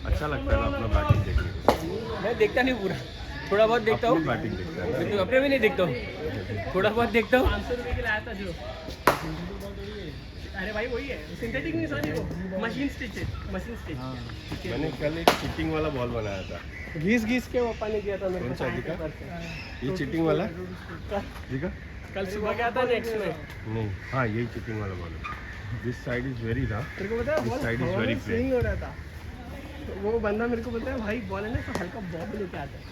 अच्छा लगता है अपना बैटिंग देखने को। मैं देखता नहीं पूरा, थोड़ा बहुत देखता हूँ। बैटिंग देखता है तो अपने भी नहीं देखता हूँ, थोड़ा बहुत देखता हूँ। 500 रुपये के लाया था जो। अरे भाई वही है, सिंथेटिक नहीं सॉरी, वो मशीन स्टिच है, मशीन स्टिच। मैंने कल एक चिटिंग वाला बॉल बनाया था। घिस के वो पानी दिया था मेरे कौन को सा साइड दिखा? पेपर से। ये चिटिंग वाला दिखा? कल सुबह गया था नेक्स्ट में। नहीं, हाँ यही चिटिंग वाला बॉल है। This side is very rough, तेरे को पता है this ball side is very swing plain. हो रहा था। तो वो बंदा मेरे को बोलता है भाई बॉल है ना तो हल्का बॉब लेके आता है।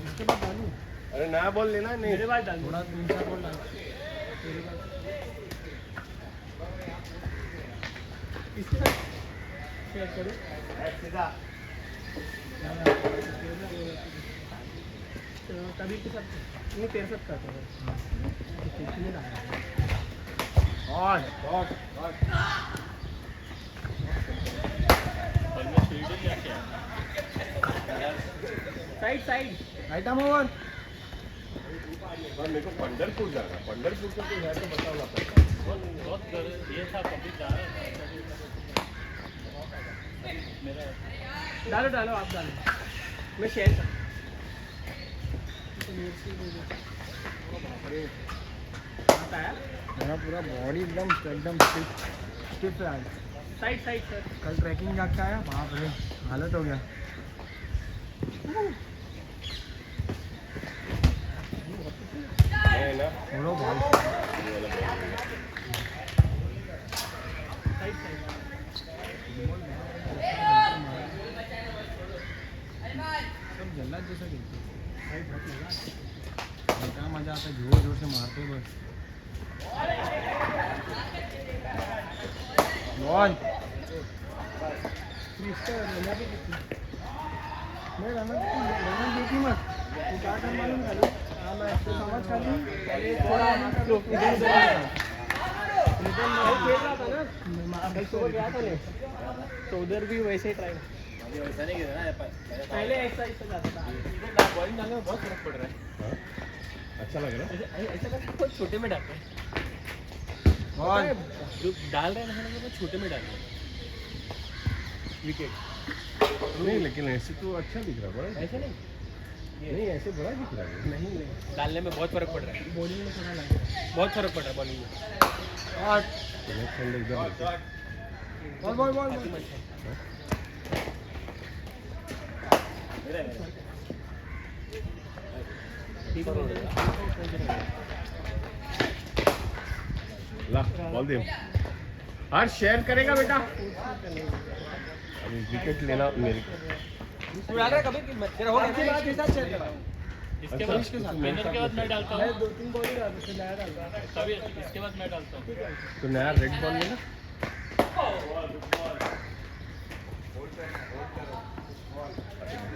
उसके बाद डालूं? अरे नया बॉल लेना है? नहीं, मेरे बाद डाल थोड़ा 3-4 बॉल डाल। इसके साथ शेयर करूं? तो तभी के साथ नहीं तेरे साथ करता हूँ। कितने डाला? और साइड साइड आइटम ओवर। मेरे को पंढरपुर जाना है। पंढरपुर से तो है तो बताना पड़ता। डालो डालो आप डालो, मैं शेयर कर। आता है मेरा पूरा बॉडी एकदम स्टिफ है आज। Side side sir. कल ट्रैकिंग जाके आया, बाप रे हालत हो गया। है ना? छोड़ो भाई, साइड साइड सब जल्लाद जैसा खेलते हैं। क्या मजा आता है, जोर जोर से मारते हो बस। बॉल इसका रना भी कितनी मैं रना देखी मत वो क्या कर मालूम है ना। हाँ मैं तो समझ कर लूँ पहले थोड़ा इधर उधर रिटर्न में खेल रहा था ना, कल सुबह गया था नहीं तो उधर भी वैसे ही ट्राई वैसा नहीं खेला ना, पहले ऐसा जाता था। बॉलिंग डालने में बहुत फर्क पड़ रहा है। हाँ? अच्छा लग रहा है? ऐसा लगता है बहुत छोटे में डालते हैं। बॉल जो डाल रहे हैं ना वो छोटे में डाल रहे हैं विकेट। नहीं, लेकिन ऐसे तो अच्छा दिख रहा है। बड़ा ऐसे नहीं, नहीं, ऐसे बड़ा दिख रहा है। नहीं नहीं डालने में बहुत फर्क पड़ रहा है। बॉलिंग में थोड़ा लगे बहुत फर्क पड़ रहा है बॉलिंग में। नेक्स्ट संडे इधर मिलते हैं। बॉल बॉल बॉल ला बॉल दे। हर शेयर करेगा बेटा। अभी विकेट लेना मेरे को। तू डाल रहा है कभी तेरा हो गया इसके बाद के साथ शेयर करा। इसके बाद इसके साथ मेरे के बाद मैं डालता हूँ। मैं 2-3 बॉल ही डालता हूँ, नया डालता हूँ। तभी इसके बाद मैं डालता हूँ। तो नया रेड बॉल लेना।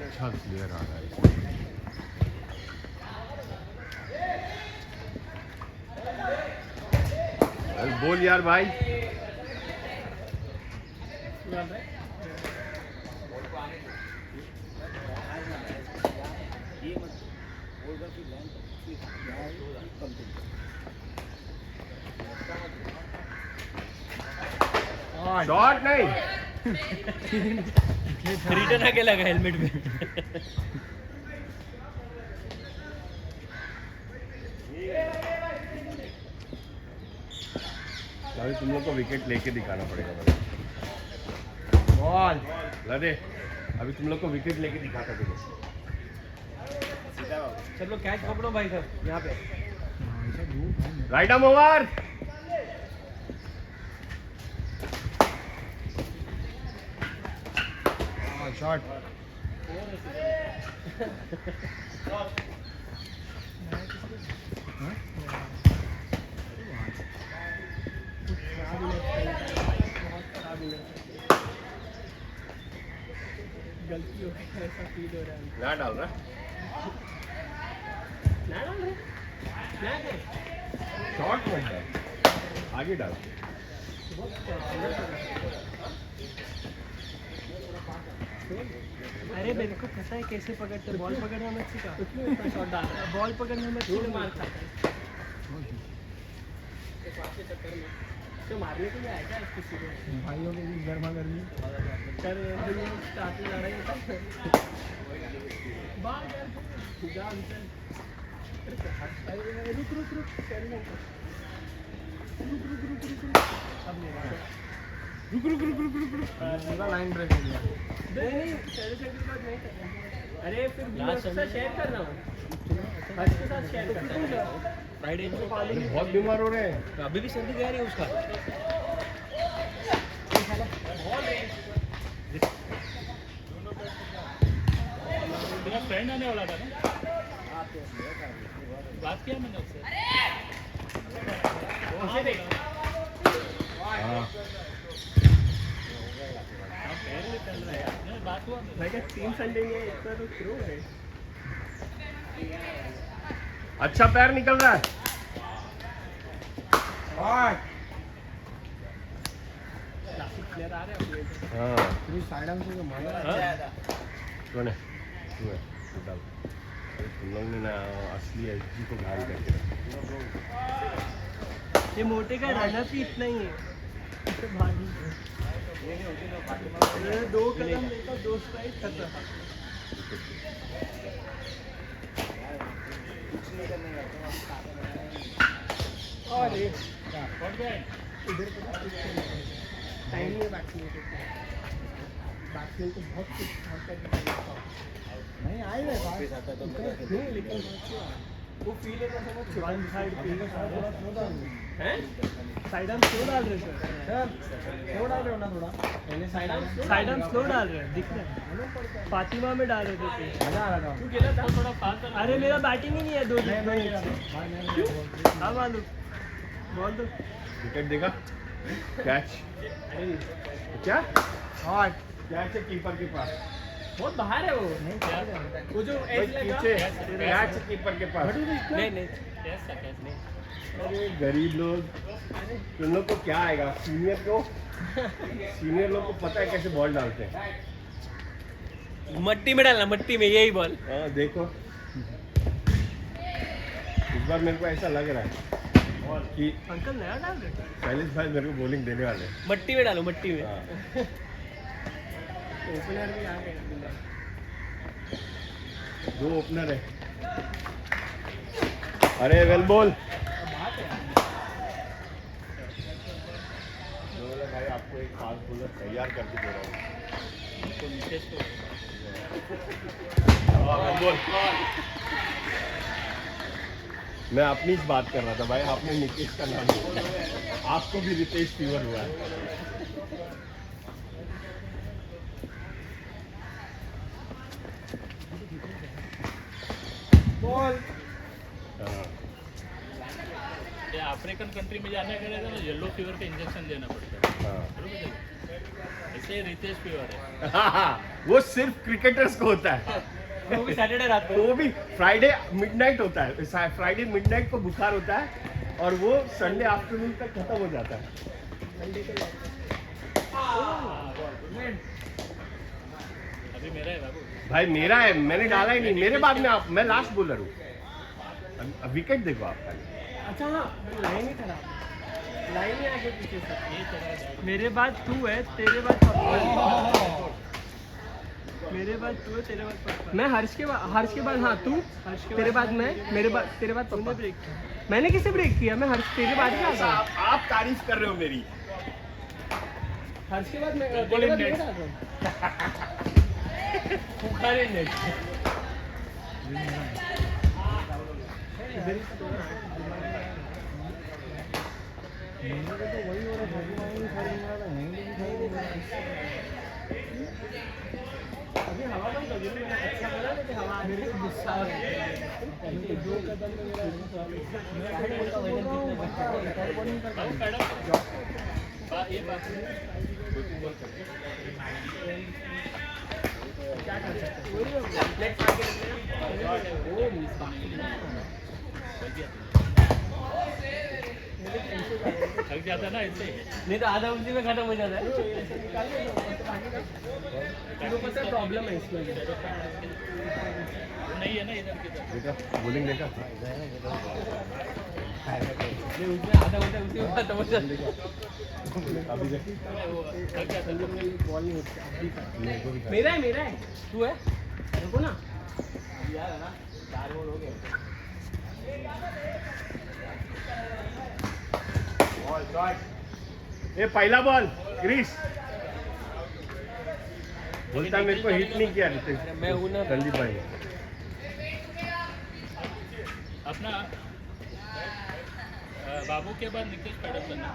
अच्छा प्लेयर आ रहा है इसमें। अरे बोल यार भाई। शॉट नहीं। रिटर्न आके लगा हेलमेट में। अभी तुम लोग को विकेट लेके दिखाना पड़ेगा भाई। बॉल लड़े अभी तुम लोग को विकेट लेके दिखाता तुझे। चलो कैच पकड़ो भाई साहब यहाँ पे। Right arm over. शॉट गलती हो गई ऐसा फील हो रहा है। ना डाल रहा। ना डाल रहे ना कर शॉट मत डाल, आगे डाल। अरे मेरे को पता है कैसे पकड़ते, बॉल पकड़ना मत सिखा, शॉट डाल, बॉल पकड़ना मत सिखा, मार खाता है तो मारने के लिए आया क्या किसी को? भाइयों के बीच गर्मा गर्मी कर स्टार्ट में लड़ाई होता है बाहर जा अंदर रुक रुक रुक चल ना रुक रुक रुक रुक अब नहीं पूरा लाइन ब्रेक हो गया। नहीं साढ़े छः के बाद नहीं करना। अरे फिर लास्ट से शेयर करना हर्ष के साथ शेयर करना फ्राइडे को बहुत बीमार हो रहे हैं। अभी भी सर्दी गया नहीं उसका तेरा फ्रेंड आने वाला था ना, बात किया मैंने उससे। उसे देख हाँ पैर भी चल रहा है यार, नहीं, बात हुआ मेरा। मैं क्या 3 संडे में इतना तो क्यों है अच्छा पैर निकल रहा है। प्लेयर आ रहे हैं अपने हाँ पूरी साइड से जो मारा कौन है? तू है डाल। तुम लोग ने ना असली एचजी को घायल करके रखा। ये मोटे का रनअप ही इतना ही है इससे भारी है। 2 कदम लेकर 2 स्ट्राइक खत्म। अरे कौन गया है? इधर टाइम नहीं है बैट्समैन को, बैट्समैन को बहुत कुछ नहीं आई है नहीं लेकिन वो फील है समझ वन साइड फील है साइड आर्म स्लो डाल रहे सर स्लो डाल रहे हो ना थोड़ा पहले साइड आर्म स्लो डाल रहे हैं दिख रहा है फातिमा में डाल रहे थे मजा आ रहा था। तू खेला था थोड़ा फास्ट है। अरे मेरा बैटिंग ही नहीं है 2 नहीं हाँ मालूम बॉल दो विकेट देगा कैच क्या हॉट कैच है कीपर के पास। बहुत बाहर है वो वो जो भाई एज लगा पीछे कैच है कीपर के पास। नहीं नहीं कैसा कैस नहीं। अरे गरीब लोग तुम लोग को क्या आएगा? सीनियर लोग को पता है कैसे बॉल डालते हैं। मट्टी में डालना मट्टी में यही बॉल हाँ देखो इस बार मेरे को ऐसा लग रहा है कि अंकल नया डाल रहे शैलेश भाई मेरे को बॉलिंग देने वाले हैं। मट्टी में डालो मट्टी में हाँ। ओपनर भी आ गए 2 ओपनर है। अरे वेल बॉल भाई आपको एक फास्ट बॉलर तैयार करके दे रहा हूँ। तो नीचे तो मैं अपनी ही बात कर रहा था भाई, आपने निकेश का नाम लिया। आपको भी रितेश फीवर हुआ है। हाँ। ये अफ्रीकन कंट्री में जाने के लिए ना येलो फीवर का इंजेक्शन देना पड़ता है। हाँ। बरोबर है? ऐसे रितेश फीवर है। वो सिर्फ क्रिकेटर्स को होता है। वो भी सैटरडे रात को वो भी फ्राइडे मिडनाइट होता है। फ्राइडे मिडनाइट को बुखार होता है और वो संडे आफ्टरनून तक खत्म हो जाता है। अभी मेरा है बाबू। भाई मेरा है, मैंने डाला ही नहीं। मेरे बाद में आप, मैं लास्ट बॉलर हूँ। विकेट देखो आपका। अच्छा हाँ लाइन ही खराब लाइन ही आगे पीछे से ये चला जाएगा। मेरे बाद तू है तेरे बाद पप्पा है। मेरे बाद तू है तेरे बाद पप्पा मैं हर्ष के बाद हाँ तू तेरे बाद मैं मेरे बाद तेरे बाद पप्पा ब्रेक किया मैंने किसे ब्रेक किया मैं हर्ष तेरे बाद ही आता हूँ आप तारीफ कर रहे हो मेरी। हर्ष के बाद मैं Bowling तेरे बाद net. मैं आता हूँ पुखारी नेट इधर ही तो मेरे को तो वही हो रहा है, थर्टी नाइन भी खाली नहीं रहा था, नहीं भी खाली नहीं रहा। अभी हवा बंद कर दी मैंने अच्छा बोला लेकिन हवा मेरे को गुस्सा आ रहा है 2 कदम में मेरा मैं खड़े होता हूँ बाबू मैडम ये बात क्या कर सकते हैं नेक्स्ट आगे ओ मिस थक जाता ना इससे। नहीं तो आधा उसी में खत्म हो जाता है। प्रॉब्लम है इसमें नहीं है ना इधर की तरफ। बेटा बॉलिंग देखा नहीं उसमें आधा घंटा उसी में खत्म हो जाता है। अभी देख वो थक जाता है। बॉल नहीं होता मेरे को भी खा। मेरा है तू है देखो ना यार है ना 4 बॉल हो गए। ये पहला बॉल क्रिस बोलता मेरे को हिट नहीं किया मैं हूं ना। संदीप भाई अपना बाबू के बाद निकेश पैडअप करना,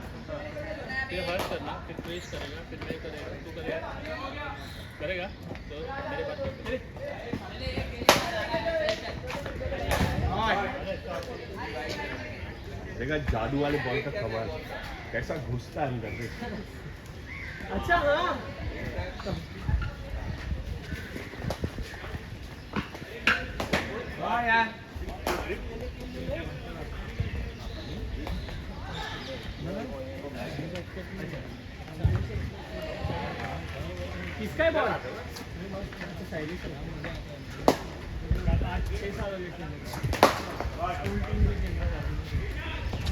फिर हर्ष करना, फिर क्रिश करेगा, फिर मैं करेगा, तू करेगा तो मेरे पास देखा जादू वाले बॉल का कमाल कैसा घुसता है अंदर से। अच्छा हाँ हां यार किसका है बॉल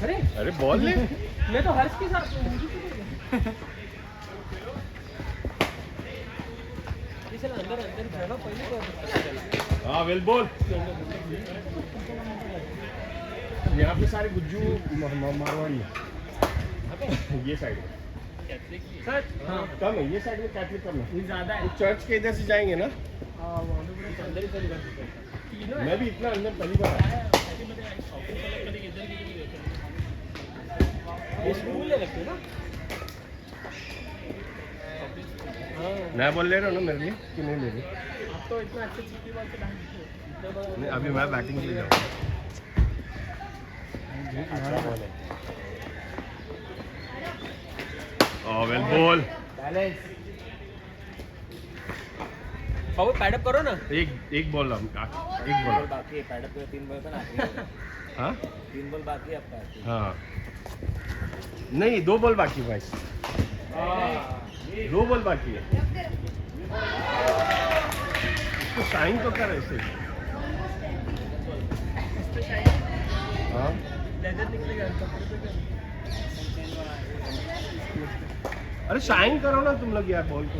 अरे अरे बॉल ले मैं तो हर्ष के साथ इसे अंदर अंदर जाना पहले तो हाँ वेल बॉल यहाँ पे सारे गुज्जू मारवाड़ी है ये साइड में कैथलिक भी है। सर हाँ कम है ये साइड में कैथलिक कम है ये ज़्यादा है चर्च के इधर से जाएंगे ना अंदर ही तीनों है मैं भी इतना अंदर पहली बार आया। मध्ये ऑफिस वाला कधी इधर की किती देतो ये स्कूल ले लगते ना नया बॉल ले रहे हो ना मेरे लिए कि नहीं ले रहे आप तो इतना अच्छे चिट्ठी बॉल से नहीं अभी मैं बैटिंग के लिए जाऊँगा अच्छा बॉल है वेल बॉल बैलेंस बाबू पैडअप करो ना। एक बॉल एक बॉल बाकी है पैडअप पे 3 बॉल का ना हाँ 3 बॉल बाकी है आपका। हाँ नहीं 2 बॉल बाकी है भाई 2 बॉल बाकी है इसको साइन तो कर ऐसे हाँ लेदर निकलेगा कपड़े पे क्या अरे साइन करो ना तुम लोग यार बॉल को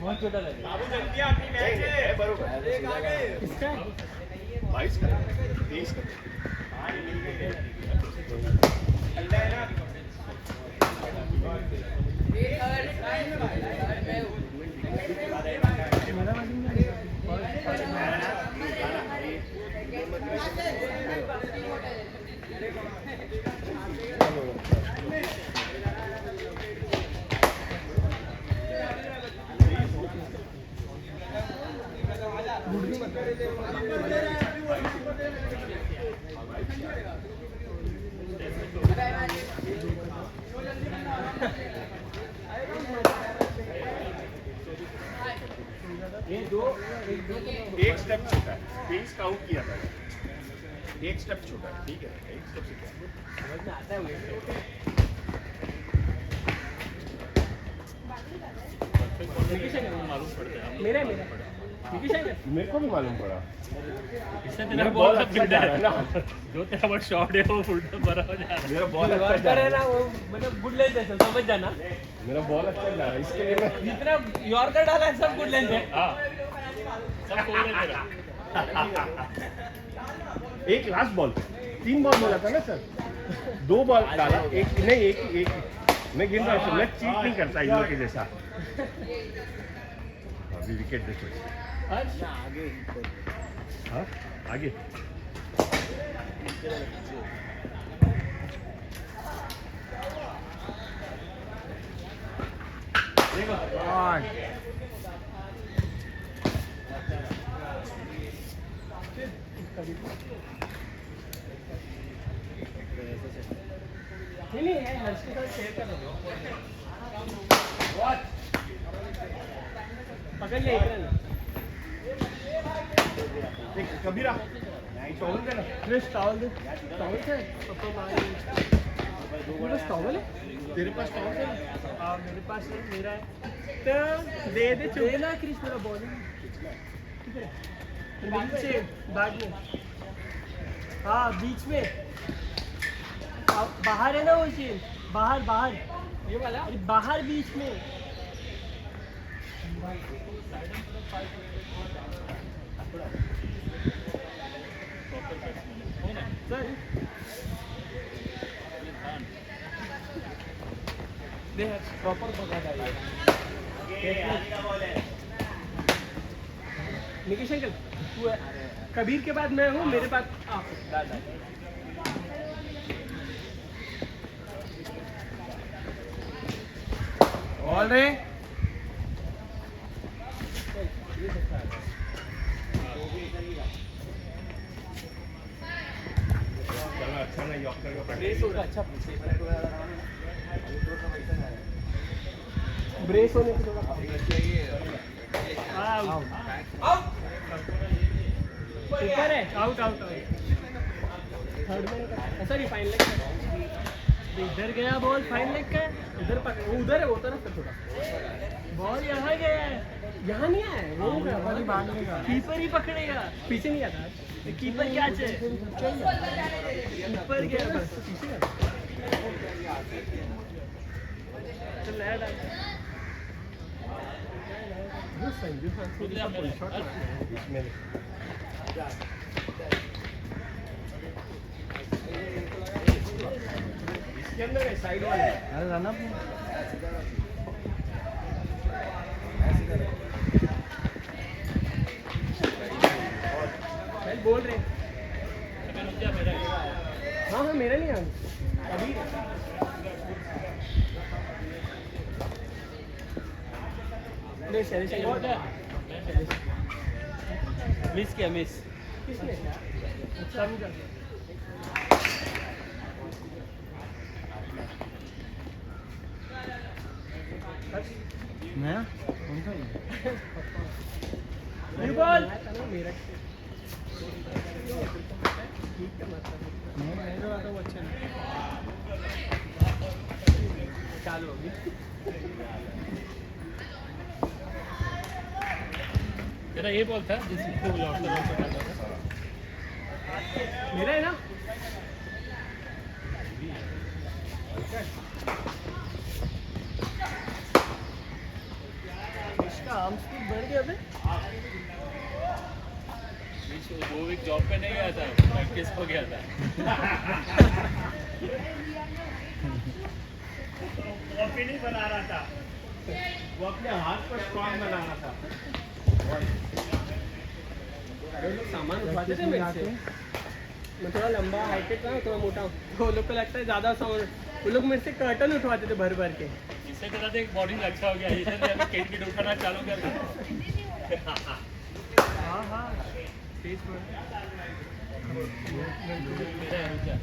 बहुत छोटा लगे किसका है 22 का 23 का मेरा बैटिंग एक स्टेप छोटा है 23 काउंट किया था एक स्टेप छोटा है ठीक है एक स्टेप से क्या समझ में आता है मुझे। परफेक्ट बॉल मालूम पड़ता है हम मेरा निकीश है मेरे को भी मालूम पड़ा इससे मेरा तेरा बॉल बॉल अच्छा जा रहा है ना जो तेरा बॉल शॉट है वो उल्टा भरा हो जा रहा है। मेरा बॉल अच्छा जा वर्कर है रहा ना वो मतलब गुड लेंथ है सब समझ जाना। है मेरा बॉल अच्छा जा रहा है इसके लिए मैं जितना यॉर्कर डाला है सब गुड लेंथ है। हाँ सब कोई है तेरा। एक लास्ट बॉल 3 बॉल बोला था ना सर 2 बॉल डाला एक नहीं एक मैं गिन रहा हूँ मैं चीट नहीं करता इन लोग के जैसा अभी विकेट देखो हाँ आगे नहीं है, हर्ष के साथ शेयर कर रहा हूँ। पकड़ ले इधर। देख कबीरा टॉवल दे ना क्रिश टॉवल दे। टॉवल है? पापा मारे। मेरे पास टॉवल है? तेरे पास टॉवल है हाँ मेरे पास है, मेरा है। तो दे ना क्रिश, मेरा बॉल है। नीचे बैग में। हाँ बीच में। बाहर है ना वो चीज, बाहर ये वाला, अरे बाहर बीच में। सर प्रॉपर पकड़ा था ये। निकेश अंकल तू है, कबीर के बाद मैं हूँ, मेरे बाद आप। बॉल रे चलो अच्छा ना यॉर्कर का ब्रेस होगा, अच्छा ब्रेस होने से थोड़ा ऊपर है, आउट थर्ड मैन का ऐसा नहीं, फाइन लेग का। इधर गया बॉल, फाइन लेग का है। इधर पकड़, वो उधर है, वो तरफ से थोड़ा बॉल यहाँ गया है, यहाँ नहीं आया है, वो कीपर ही पकड़ेगा, पीछे नहीं आता कीपर। क्या चाहिए कीपर गया बस पीछे। चल नया डाल। संजू शॉट इसमें इसके अंदर है साइड वाले। अरे रन अप बोल रहे हाँ मेरा नहीं है अभी। मिस किया, मिस किसने? समझा नया कौन सा न्यू बॉल। नहीं जो आता वो अच्छा नहीं। चालू होगी। तेरा ये बॉल था जिसको लौट कर मेरा है ना। इसका आर्म स्पीड बढ़ गया अबे। वो वीक जॉब पे नहीं गया था, प्रैक्टिस हो गया था। कॉफी नहीं बना रहा था, वो अपने हाथ पर स्ट्रॉन्ग बना रहा था। वो लोग सामान उठाते थे मेरे से। मैं थोड़ा लंबा हाइटेड था, थोड़ा मोटा हूँ, तो वो लोग को लगता है ज़्यादा सामान। वो लोग मेरे से कर्टन उठवाते थे भर भर के। इससे तेरा तो एक बॉडी अच्छा हो गया, इसे तो अभी किट उठाना चालू कर दिया। हाँ फेस पर मेरा है रुचा।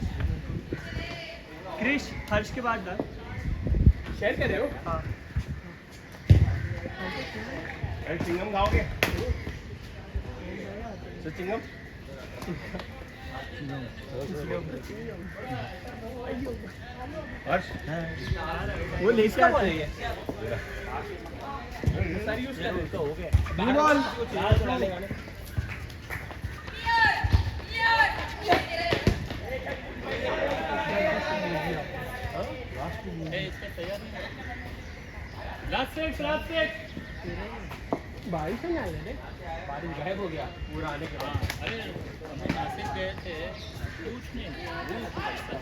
क्रिश हर्ष के बाद डाल। शेयर कर रहे हो? हाँ अरे चिंगम खाओगे? तो चिंगम हर्ष वो लेके आते हैं। सर यूज कर तो हो गया। न्यू बॉल इसका तैयार नहीं। लास्ट सेट बारिश नहीं आई है, बारिश गायब हो गया पूरा आने के बाद। अरे हम नासिक गए थे, कुछ नहीं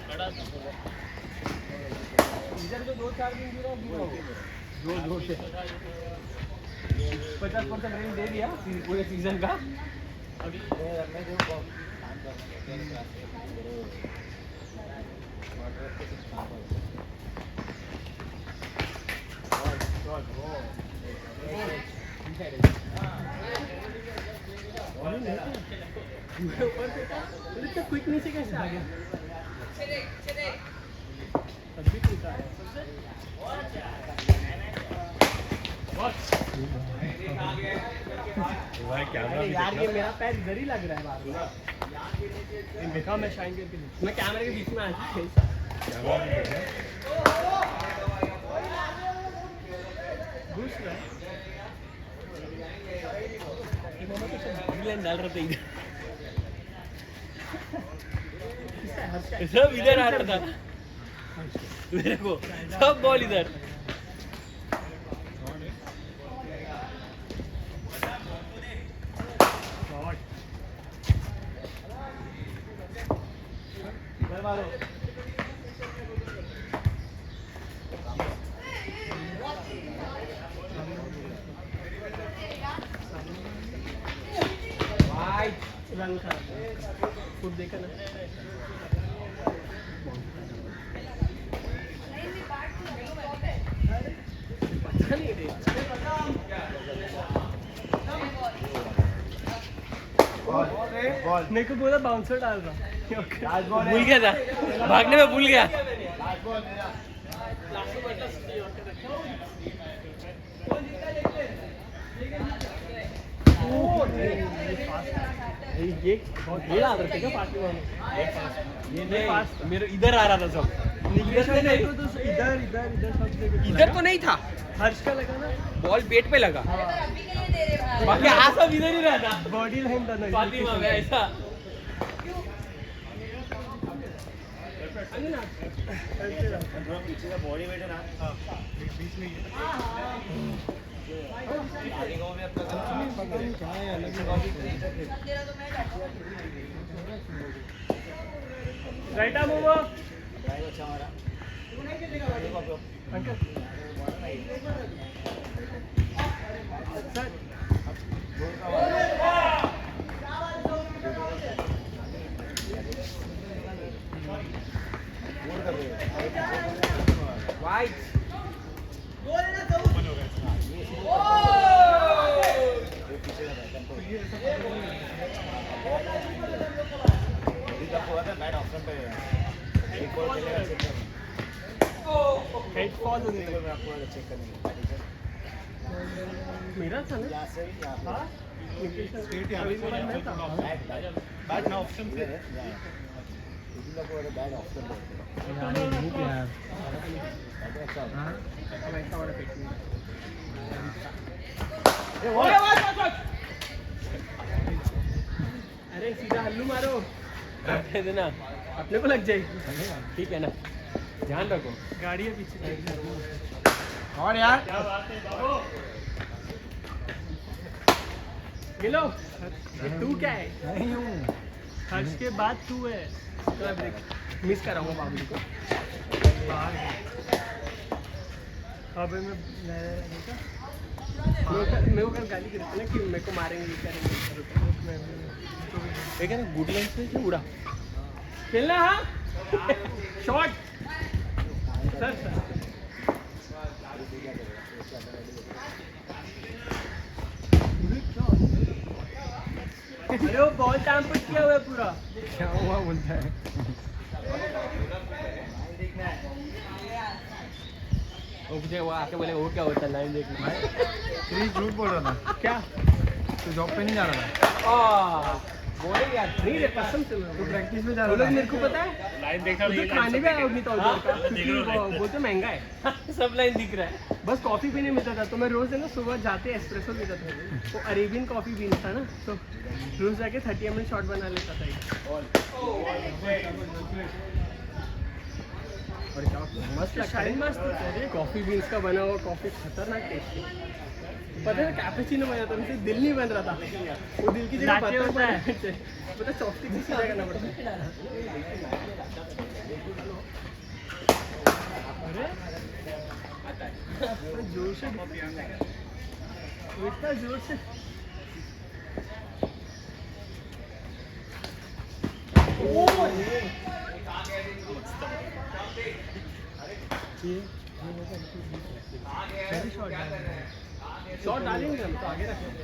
खड़ा था। इधर तो 2-4 दिन गिरा हो जोर से 50% रेंज दे दिया पूरे सीजन का। अभी ऊपर से था, इतना क्विक नीचे कैसे आ गया? भाई कैमरा अरे भी यार ये देखना। मेरा पैर इधर ही लग रहा है बार देखा मैं शाइन करके मैं कैमरे के बीच में आ गया कैमरा भी देखना। घुस रहा है ये मामा तो सब लाइन डाल रहे थे इधर सब इधर आ रहा था मेरे को सब बॉल इधर रंग खराब खुद देखा ना अच्छा नहीं रे मेरे को बोला बाउंसर डाल रहा भूल गया था भागने में भूल गया ये बहुत ये डाल रहे थे क्या पार्टी वाले ये नहीं मेरे इधर आ रहा था सब निकलेश ने नहीं तो इधर इधर इधर सब जगह इधर तो नहीं था हर्ष का लगा ना बॉल पेट पे लगा बाकी आ सब इधर ही रहा था बॉडी लाइन था ना फातिमा में ऐसा पीछे का बॉडी वेट है ना बीच में right arm over uncle sir white head fall होने लगा चेक करेंगे मेरा था ना यहाँ से यहाँ पे हाँ निकेश ने अभी मेरा नहीं था बैट ना ऑप्शन पे है इधर को बैट ऑप्शन पे यार ये धूप यार हाँ अब ऐसा वाला पेट में अरे सीधा हल्लू मारो देना अपने को लग जाएगी ठीक है ना ध्यान रखो गाड़ी है पीछे और यार ये लो तू क्या है नहीं हूँ हर्ष के बाद तू है मिस कराऊंगा बाबू को अबे मैं मेरे को कल गाली कर ना कि मेरे को मारेंगे ये करेंगे एक है ना गुड लाइन से उड़ा खेलना हाँ शॉट सर सर अरे वो बॉल टैम्पर किया हुआ है पूरा क्या हुआ बोलता है मुझे वो आके बोले वो क्या होता है लाइन देखना तेरी झूठ बोल रहा था क्या तू जॉब पे नहीं जा रहा था बोलेंगे यार नहीं रे कसम से तू प्रैक्टिस में जा वो रहा लोग था मेरे को पता है लाइन देखा उधर खाने भी आया नहीं था उधर का क्योंकि वो बोलते महंगा है सब लाइन दिख रहा है बस कॉफी पीने मिलता था तो मैं रोज है ना सुबह जाते एस्प्रेसो पीता था वो अरेबियन कॉफी बीन था ना तो रोज जाके 30 ml शॉट बना लेता था और क्या मस्त शाइन मस्त होता है कॉफी बीन्स का बना हुआ कॉफी खतरनाक टेस्ट पता है कैपेचिनो बना था मुझे दिल नहीं बन रहा था वो दिल की जगह पत्थर होता है पता चॉपस्टिक से सीधा करना पड़ता है अरे जोर से इतना जोर से शॉट डालेंगे हम तो आगे रखेंगे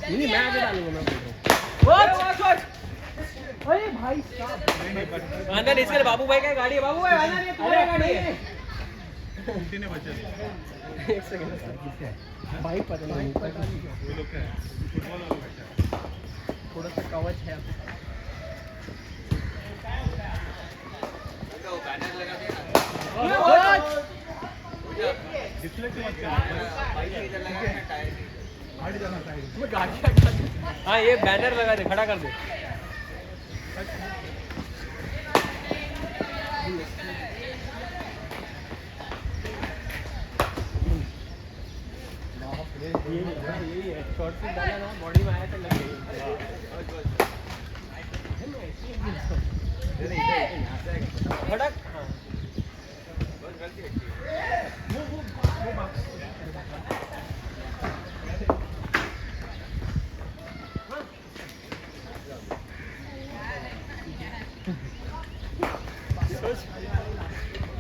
नहीं मैं आगे डालूंगा मैं अरे भाई साहब अंदर इसके बाबू भाई का गाड़ी है बाबू भाई अंदर ये पूरा गाड़ी है उल्टी ने बचा दिया। एक सेकंड बाइक पता नहीं ये लोग क्या है फुटबॉल वाला बचा थोड़ा सा कवच है डिस्प्ले के मत कर हट जाना साइड मैं गाड़ी हाँ ये बैनर लगा दे खड़ा कर दे यही है शॉर्ट फिट डाला ना बॉडी में आया तो लग गई खड़क हाँ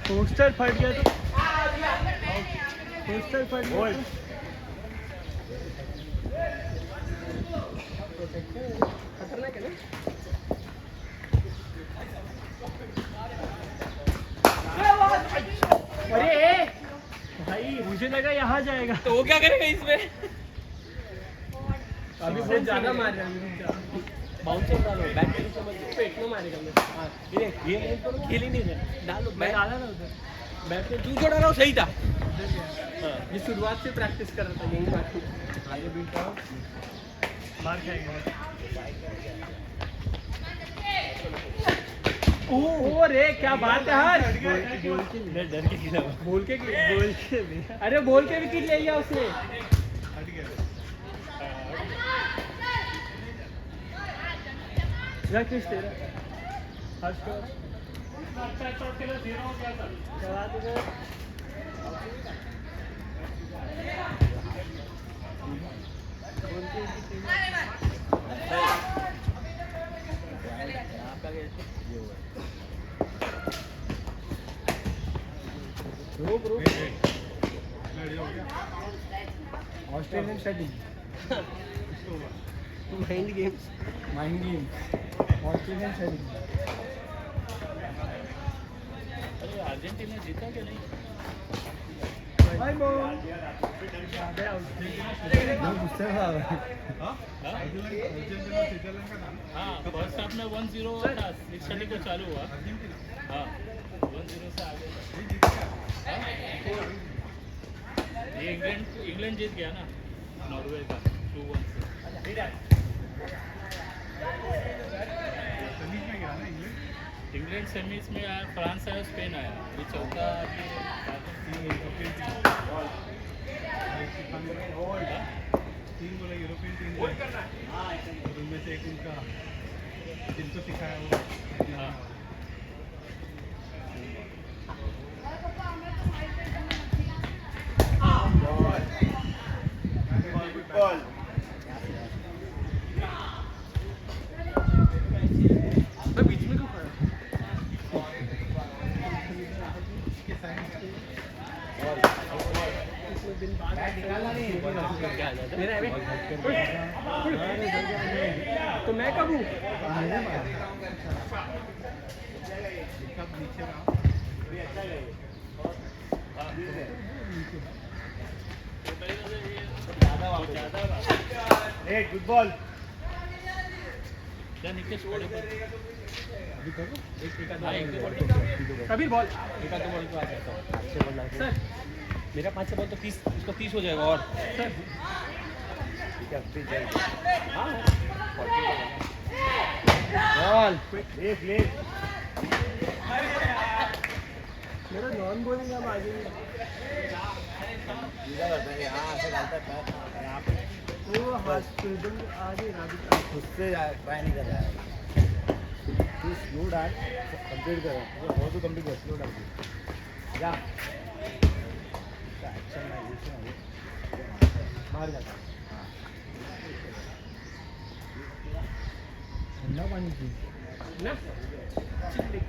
पोस्टर फट गया तो पोस्टर फट गया तो खतरनाक है ना अरे भाई मुझे लगा यहाँ जाएगा तो वो क्या करेगा इसमें अभी बहुत ज्यादा मार रहा है बाउंसर डालो बैट के नीचे मत पेट में मारेगा मैं हाँ ये नहीं तो खेल ही नहीं रहा डालो मैं डाला ना उधर बैट में तू जो डाला वो सही था हाँ ये शुरुआत से प्रैक्टिस कर रहा था यही बात आगे बीट आओ मार खाएगा ओ रे क्या बात है यार डर के गिरा बोल के अरे बोल के विकेट ले लिया उसने हट गया राकेश तेरा हर्ष का चला दे Australian setting mind games Australian setting अरे अर्जेंटीना जीता क्या नहीं बाय बॉल अर्जेंटीना स्विट्जरलैंड का नाम हाँ फर्स्ट हाफ में 1-0 था 6 को चालू हुआ अर्जेंटीना हाँ 1-0 से आगे था। ये इंग्लैंड जीत गया ना नॉर्वे का 2-1 से सेमीज में गया ना इंग्लैंड इंग्लैंड सेमीज में आया फ्रांस आया स्पेन आया ये चौथा तीन बोला यूरोपियन टीम और उनमें से एक उनका जिनको सिखाया वो हाँ बॉल मैं बीच में क्यों खड़ा दिन बाद मेरा तो मैं कब हूँ नीचे रहा गुड बॉल क्या निकेश पड़े पर कबीर बॉल एक आध बॉल तो आ जाता है 5 बॉल लाके सर मेरा 5 बॉल तो 30 उसका 30 हो जाएगा और सर बॉल लेट लेट मेरा नॉन बॉलिंग अब आ गई यहाँ से डालता है यहाँ पे वो हाथ फिल्डिंग आ गई राधिका उससे ट्राई नहीं कर रहा है तू स्लो डाल कंप्लीट करो वो तो कंप्लीट कर स्लो डाल जा एक्शन में बाहर जाता ठंडा पानी पी ना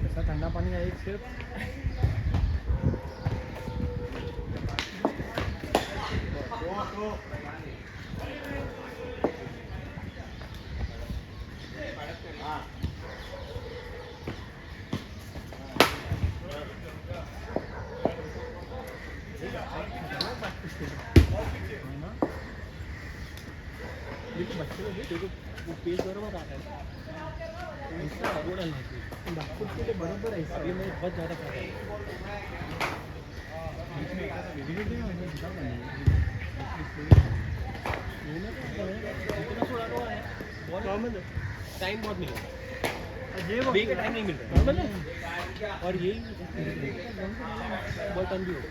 ऐसा ठंडा पानी है एक सिर्फ तेरे को वो पेज बरोबर आ रहा है इसका वो डालना है नागपुर के लिए बरोबर आहे अभी मैं बहुत ज़्यादा खा रहा हूँ बीच में एखादा व्हिडिओ दे ना दिखा ना इतना थोड़ा हुआ है बहुत नॉर्मल है टाइम बहुत मिलेगा ये बी का टाइम नहीं मिल रहा नॉर्मल है और यही बहुत टाइम भी होगा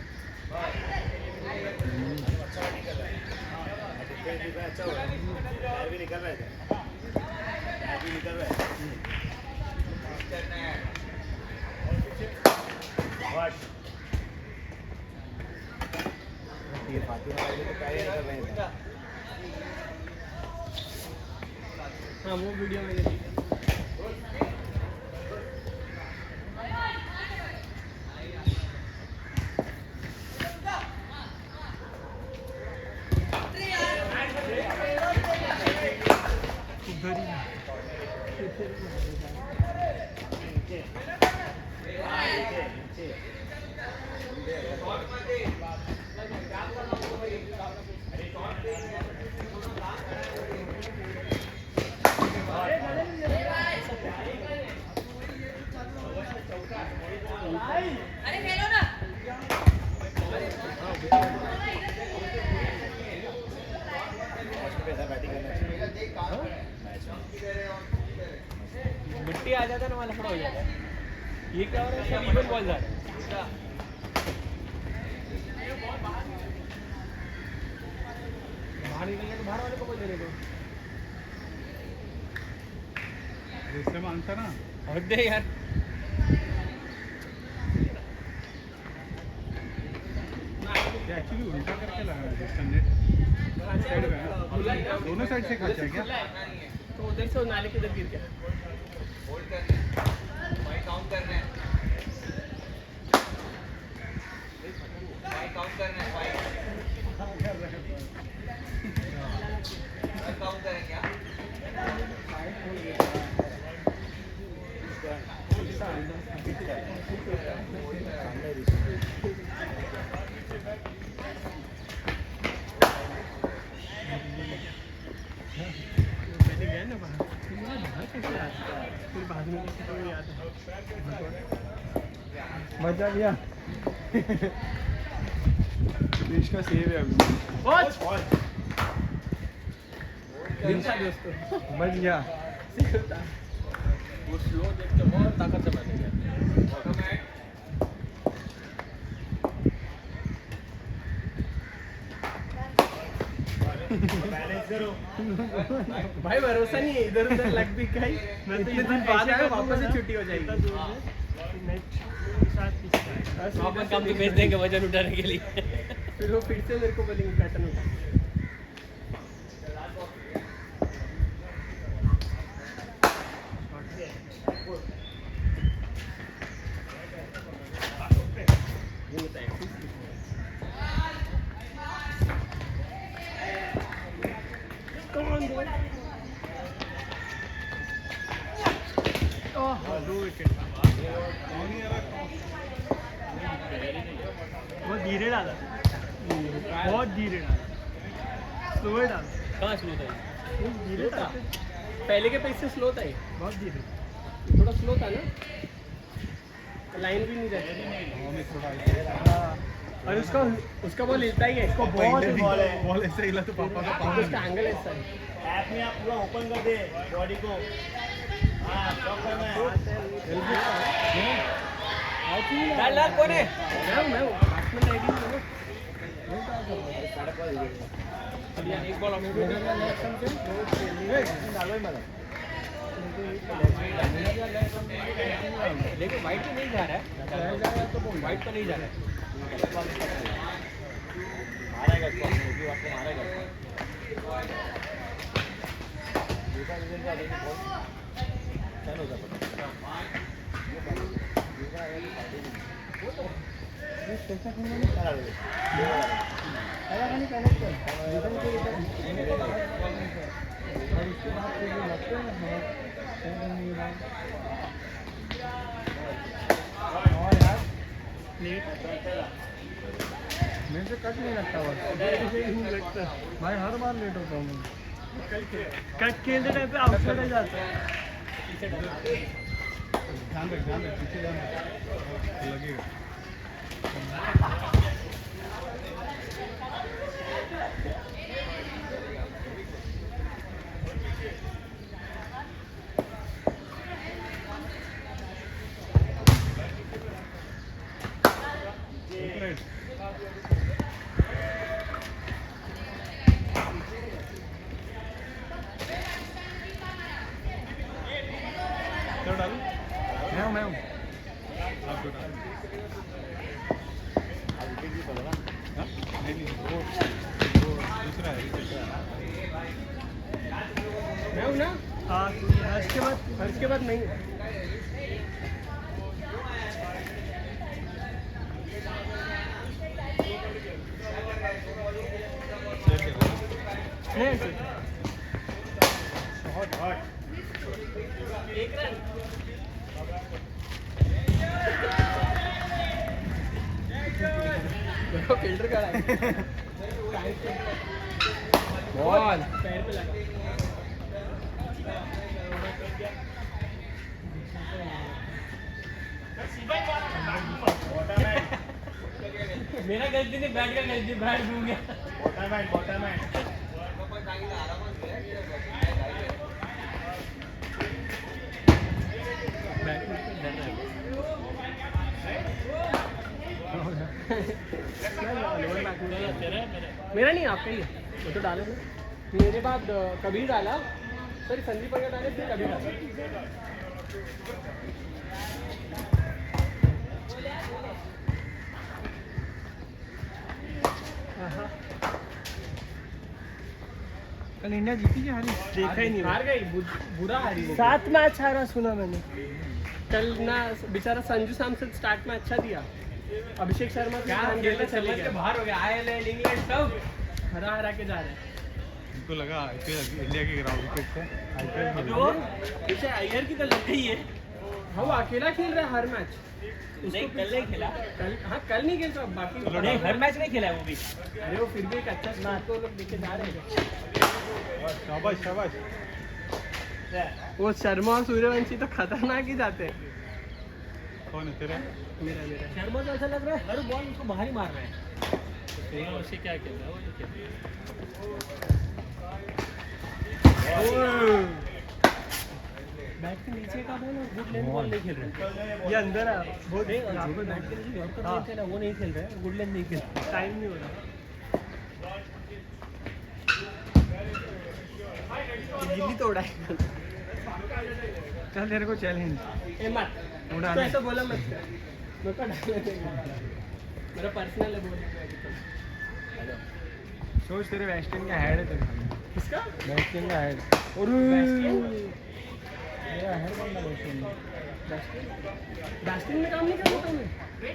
हाँ वो वीडियो मैंने देखा अरे खेलो ना मिट्टी आ जाता ना वाला खड़ा हो जाता ये क्या हो रहा है सब इवन बॉल जा रहा है बाहर निकल गया तो बाहर वाले को कोई देने दो इससे मानता ना और दे यार एक्चुअली उल्टा करके लगा है इसका नेट साइड में ना दोनों साइड से खर्चा है क्या तो उधर से नाले के इधर गिर गया पहले गए ना बाहर बाहर कैसे आता है फिर बाद में कैसे कोई आता है मजा लिया देश का सेव है अभी दोस्तों मज गया वो स्लो देख के बहुत ताकत से बनेगा भाई भरोसा नहीं है इधर उधर लग भी गई इतने दिन बाद आया वापस से छुट्टी हो जाएगी वापस काम तो भेज देंगे वजन उठाने के लिए फिर वो फिर से मेरे को बोलेंगे पैटर्न उठा Come on, boy. Oh, 2 wicket बहुत धीरे डाला बहुत धीरे डाला स्लो डाला कहाँ स्लो था बहुत धीरे डाला पहले के पेस से स्लो था ये बहुत धीरे थोड़ा स्लो था ना लाइन भी नहीं रहती हाँ और उसका बॉल हिलता ही है इसको बहुत बॉल है बॉल ऐसे हिला तो पापा का पाँव उसका एंगल ऐसा है ऐप में आप पूरा ओपन कर दे बॉडी को हाँ stop करना है डाल डाल कौन है मैं बैट्समैन रेडी हूँ चलिए एक बॉल हमें लेकिन वाइट तो नहीं जा रहा है वाइट तो नहीं जा रहा है मारेगा इसको आपको मारेगा चलो जा मेरे से कट नहीं लगता बस भाई हर बार लेट होता हूँ मैं कट खेलते टाइम पे आउटसाइड आ जाता है। ध्यान रख पीछे ध्यान रख लगेगा राइट डालू मैं हूँ आपको डालू हाँ? नहीं वो दूसरा है मैं हूँ ना। हाँ हर्ष के बाद नहीं है। नहीं ऐसे। फिल्टर का बॉल पैर पे लगा। मेरा गलती नहीं, बैट का गलती, बैट डूब गया। मेरा नहीं, आपका ही है। वो तो डाले ना मेरे बाद कबीर डाला, सॉरी संदीप अगर डाले फिर कबीर डाला। कल इंडिया जीती क्या हारी? देखा ही नहीं, हार गई, बुरा हारी वो। 7 मैच हारा सुना मैंने कल ना। बेचारा संजू सैमसन स्टार्ट में अच्छा दिया, अभिषेक शर्मा क्या खेलने चले के बाहर हो गया, आयरलैंड इंग्लैंड सब हरा के जा रहे हैं। उनको लगा इंडिया के गिराओ विकेट से आईपीएल वो पीछे अय्यर की तो लग गई है। हाँ वो अकेला खेल रहा है हर मैच। नहीं, कल नहीं खेला। हाँ कल नहीं खेल रहा, बाकी नहीं, हर मैच नहीं खेला है वो भी। अरे वो फिर भी एक अच्छा स्टार्ट तो लोग लेके जा रहे हैं। शाबाश शाबाश वो शर्मा और सूर्यवंशी तो खतरनाक ही जाते हैं। कौन है तेरा? मेरा शर्मा तो ऐसा लग रहा है हर बॉल उसको बाहर ही मार रहे हैं। उसे क्या खेल रहा है वो, जो खेल रहा है। बैट के नीचे का बॉल और गुड लेंथ बॉल नहीं खेल रहे। ये अंदर है बहुत नहीं, जो भी बैट के नीचे यॉर्कर नहीं खेला वो नहीं खेल रहे हैं, गुड लेंथ नहीं खेल रहे। टाइम नहीं हो रहा। गिल्ली तोड़ा है। चल तेरे को चैलेंज ए मत उड़ा तो ले। ऐसा बोला मत कर, मेरे को डालने देगा। मेरा पर्सनल है बोल। सोच तेरे वेस्टर्न का हेड है तेरे किसका? वेस्टर्न का हेड और बैस्टिन मेरा हेड बनना वेस्टर्न बैस्टिन में काम नहीं करता तुम्हें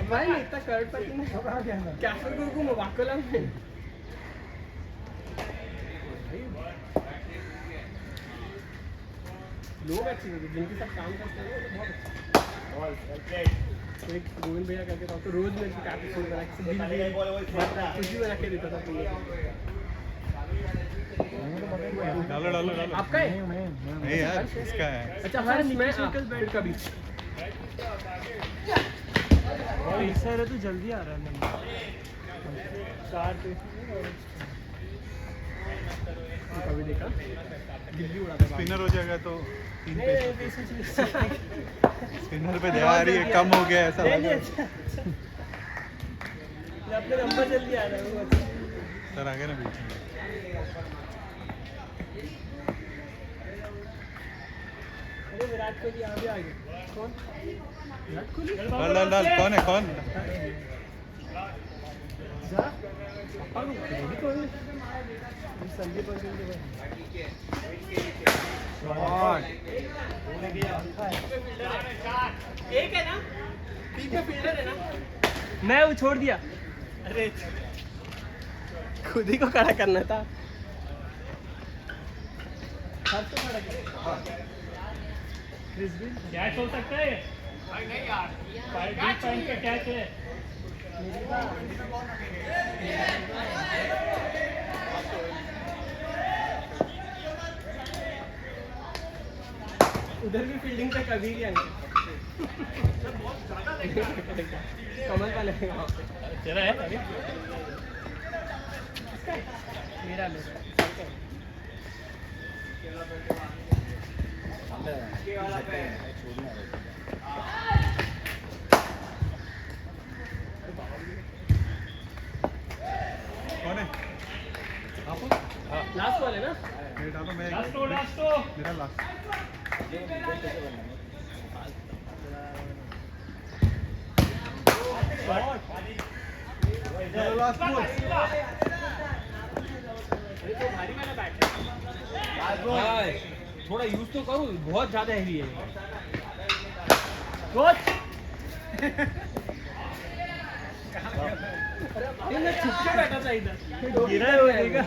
भाई? नहीं इतना कर्ड पति नहीं कैफे गुरु में वाकोला में। लोग अच्छे होते हैं जिनके साथ काम करते हैं वो बहुत अच्छे। एक गोविंद भैया करके था तो रोज मेरे को कैप्शन बना के दिल कुछ भी बना के देता था तुम लोग। डालो डालो डालो आपका है? नहीं यार इसका है अच्छा हर्ष मैं फिर कभी ऐसा है तो जल्दी आ रहा है नंबर 4 पे कभी देखा गिल्ली उड़ाता स्पिनर हो जाएगा तो 3 पे स्पिनर पे जा रही है कम हो गया ऐसा लगा अपने नंबर जल्दी आ रहा है वो अच्छा। सर आगे ना बीच में अरे विराट कोहली यहाँ भी आ गए। कौन? विराट कोहली? डाल डाल डाल कौन है कौन जा पापा को कोहली कौन है? संदीप अंकल के भाई। एक है ना? बीच में फील्डर है ना? मैं वो छोड़ दिया। अरे खुद ही को खड़ा करना था। सबसे खड़ा किया। कैच हो सकता है? नहीं यार, 5 पॉइंट का कैच है। उधर भी फील्डिंग पे कभी नहीं आएंगे कमल का लगेगा वहाँ पे। तेरा है अभी मेरा कौन है लास्ट बॉल है ना। मेरे डालो मैं लास्टो मेरा लास्ट लास्ट बॉल थोड़ा यूज तो करूँ, बहुत ज्यादा हैवी है। ये मैं छुप के बैठा था इधर, गिरा है वो देखा।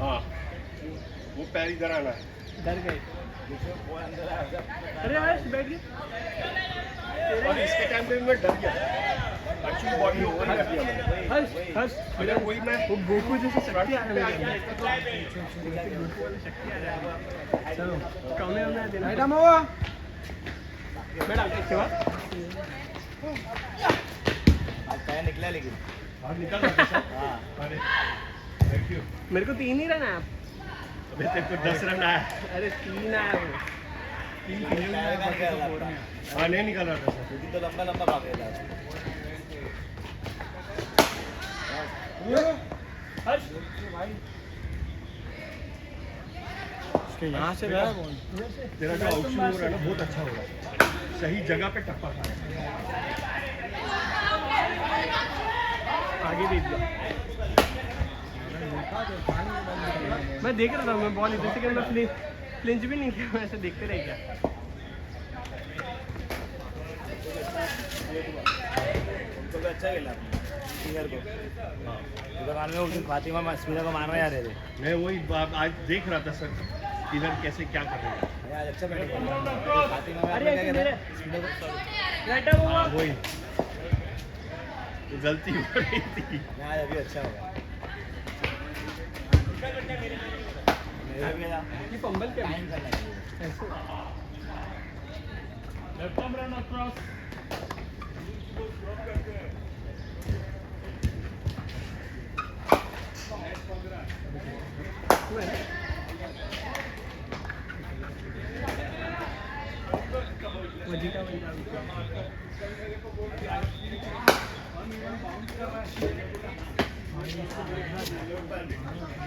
हाँ वो पैर इधर आना है डर गए। अरे हर्ष बैठ गए। और इसके टाइम पे भी मैं डर गया एक्चुअली बॉडी ओवर कर दिया मैंने हर्ष हर्ष अगर वही मैं वो गोकू जैसे शक्ति आ रही है। चलो कमे होना देना मैडम हुआ मैडम इसके बाद निकला लेकिन बाहर निकल रहा था सर अरे थैंक यू मेरे को 3 ही रन है। अबे तेरे को 10 रन आया अरे 3 आया वो। 3 खेले हुए हैं, बाकी तो 4 में। हाँ नहीं निकल रहा था सर तो लंबा लंबा भागेगा हर्ष यहाँ से गया कौन तेरा जो आउटस्विंग हो रहा है ना बहुत अच्छा हो रहा है सही जगह पे टप्पा खा रहा है आगे दे दिया। मैं देख रहा था, मैं बॉल इधर से कि मैं फ्लिंच भी नहीं किया, मैं ऐसे देखते रह गया। उनको भी अच्छा खेला स्पिनर को दुकान में उस दिन फातिमा स्पिनर को मारने आ रहे थे मैं वही आज देख रहा था सर स्पिनर कैसे क्या कर रहे हैं आज अच्छा बैटिंग फातिमा में अरे क्या कहता है स्पिनर को राइटर हुआ। वही गलती हो रही थी आज अभी अच्छा होगा मेरा भी ये पंबल पे टाइम करना चाहिए ऐसे left arm run across Vegeta बन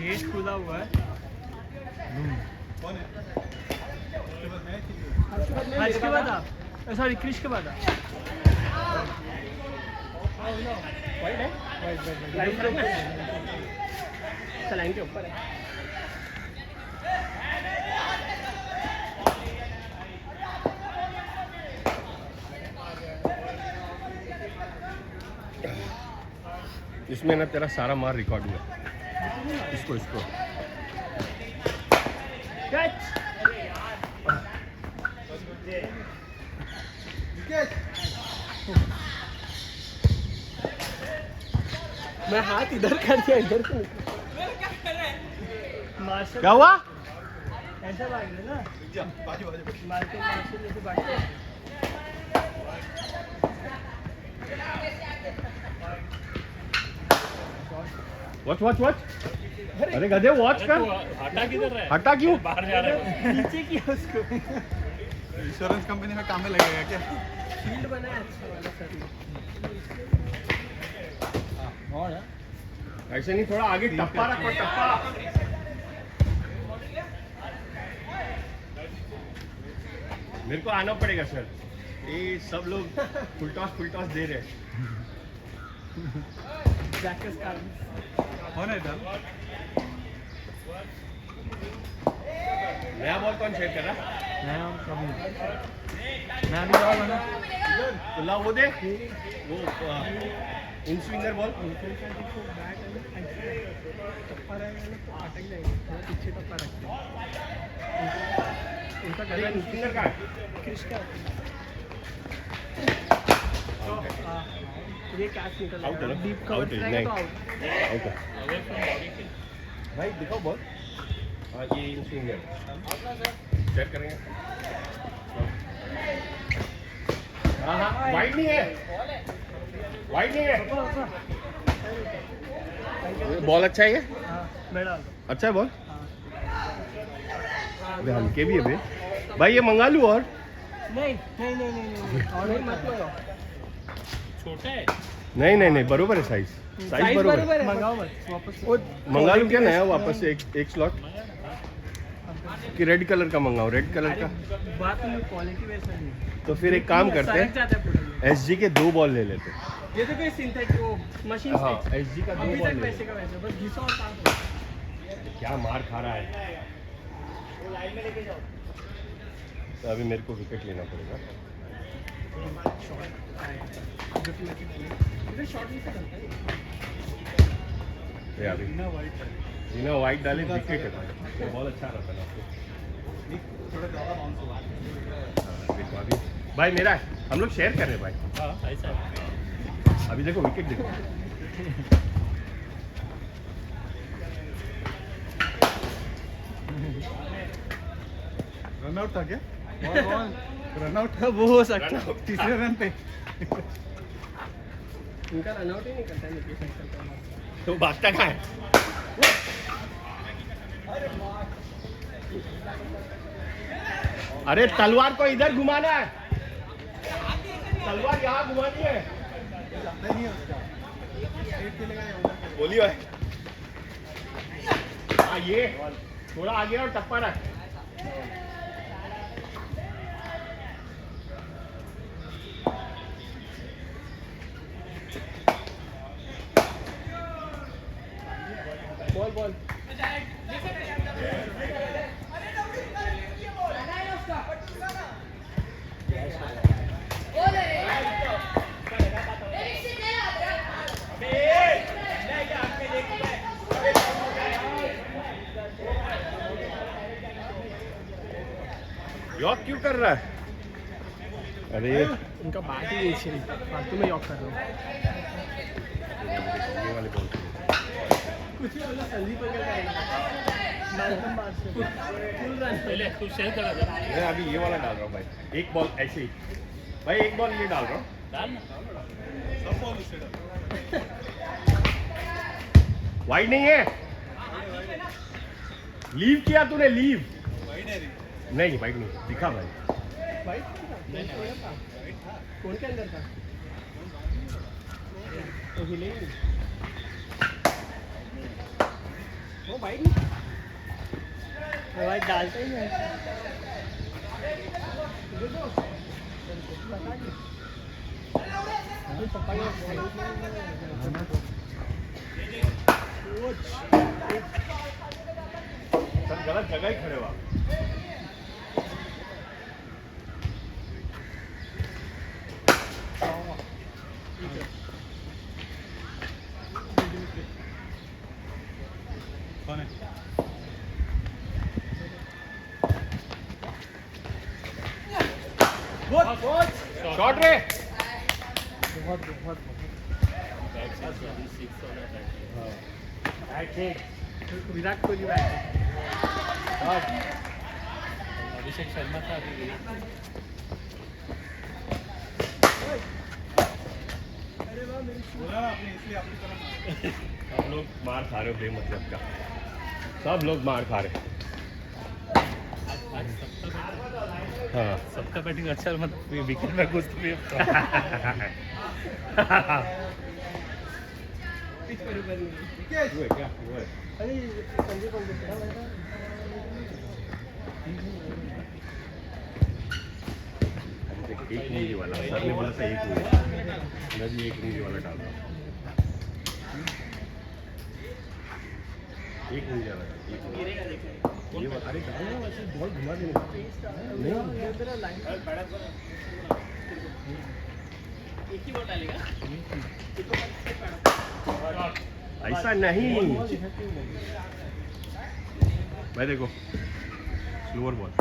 गेट खुला हुआ है। कौन है उसके बाद मैं हर्ष के बाद आप सॉरी क्रिश के बाद आप वाइट है लाइन के ऊपर अच्छा लाइन के ऊपर है। इसमें ना तेरा सारा मार रिकॉर्ड हुआ इसको कैच मैं हाथ इधर कर दिया, इधर से मार्शल क्या हुआ ऐसा भाग रहे ना बाजू बाजू मार्शल जैसे भागते हैं। वॉच अरे गधे वॉच कर हटा किधर रहा है हटा क्यों बाहर जा रहा है नीचे किया उसको। इंश्योरेंस कंपनी में काम में लगेगा क्या फील्ड बनाया अच्छा वाला सर ने। ऐसे नहीं थोड़ा आगे टप्पा रखो टप्पा मेरे को आना पड़ेगा सर ये सब लोग फुल टॉस दे रहे हैं जैकेट का कौन है इधर नया बॉल कौन शेयर कर रहा मैं अभी जाऊंगा ना तो ला वो दे वो इन स्विंगर बॉल टप्पा रहेगा ना तो अटक जाएंगे, थोड़ा पीछे टप्पा रखते हैं उनका अरे गला इन स्विंगर का क्रिश का ये कैच निकल आउट है ना? डीप आउट कवर है, जाएगा नहीं। तो आउट। आउट है अवे फ्रॉम बॉडी के भाई, दिखाओ बॉल। हाँ, ये इन स्विंग है, चेक करेंगे। हाँ हाँ, वाइड नहीं है, वाइड नहीं है। बॉल अच्छा है ये? हाँ मैं डाल दूँ। अच्छा है बॉल? हाँ अबे हल्के भी है बे भाई, ये मंगा लूँ और? नहीं नहीं नहीं नहीं नहीं और नहीं मत लगाओ। छोटा है नहीं नहीं नहीं, बरोबर है साइज, साइज बरोबर है। है मंगाओ मत वापस से। मंगा लूँ क्या नया वापस से एक स्लॉट, कि रेड कलर का मंगाओ, रेड कलर का? बात में क्वालिटी वैसा नहीं है। तो फिर एक काम करते सरक हैं, जाता है product। एसजी के 2 बॉल ले लेते हैं। ये तो कोई सिंथेटिक वो मशीन हाँ, से एसजी का 2 अभी बॉल तक ले वैसे लेते का वैसे बस घिसो और काम करो। हैं। क्या मार खा रहा है, तो अभी मेरे को विकेट लेना पड़ेगा। इधर शॉट नहीं से चलता है। ये अभी बिना वाइट है, बिना वाइट डाले विकेट है भाई, वो बॉल अच्छा रहता है आपको। थोड़ा ज़्यादा बाउंस हुआ। हाँ, देखो अभी भाई मेरा है, हम लोग शेयर कर रहे हैं भाई। हाँ ऐसा है अभी देखो विकेट देखो, रन आउट था क्या? रन आउट था वो हो सकता है। तीसरे रन पे। उनका रन आउट ही नहीं करता है नीतीश अंकल का। तो भागता कहाँ है? अरे तलवार को इधर घुमाना है, तलवार यहाँ घुमानी है। जाता ही नहीं है उसका। स्ट्रेट खेलेगा या उधर खेलेगा? बोलिए भाई। हाँ ये थोड़ा आगे और टप्पा रख। बॉल बॉल यॉक क्यों कर रहा है? अरे उनका बैट ही नीचे है। फालतू में यॉक कर रहा हूँ। ये वाले बॉल कुछ भी बोला संदीप अंकल का मालकम बात से फुल रन पहले तू शेयर करा दे मैं अभी ये वाला डाल रहा हूँ भाई, एक बॉल ऐसे ही भाई, एक बॉल ये डाल रहा हूँ। डाल ना सब बॉल उससे डाल। वाइड नहीं है, लीव किया तूने, लीव वाइड है रे। नहीं, वाइड नहीं दिखा भाई। वाइट था कौन के अंदर था तो हिले ही नहीं। वो वाइट नहीं वो वाइट डालता ही नहीं। देखो पता नहीं अभी पापा ये सर गलत जगह ही खड़े हुआ। कौन है? शॉट रे। बहुत बहुत बैक से अभी 6 वाला बैट विराट कोहली बैट अभिषेक शर्मा था अभी बोला ना आपने, इसलिए आपकी तरफ सब लोग मार खा रहे हो बेमतलब का, सब लोग मार खा रहे हैं। आज हाँ सबका बैटिंग अच्छा मतलब विकेट में घुस भी पिच पर ऊपर नहीं हुए क्या हुए? अरे संदीप अंकल खड़ा हुआ था। एक मूंगी वाला सर ने बोला था, एक मूंगी मैं भी एक मूंगी वाला डाल रहा हूँ। एक मूंगी वाला डाल, एक मूंगी। ये वाला- अरे डालो ना, वैसे बॉल घुमा देने का। नहीं तेरा लाइन एक ही बॉल डालेगा ऐसा नहीं भाई, देखो स्लोअर बॉल।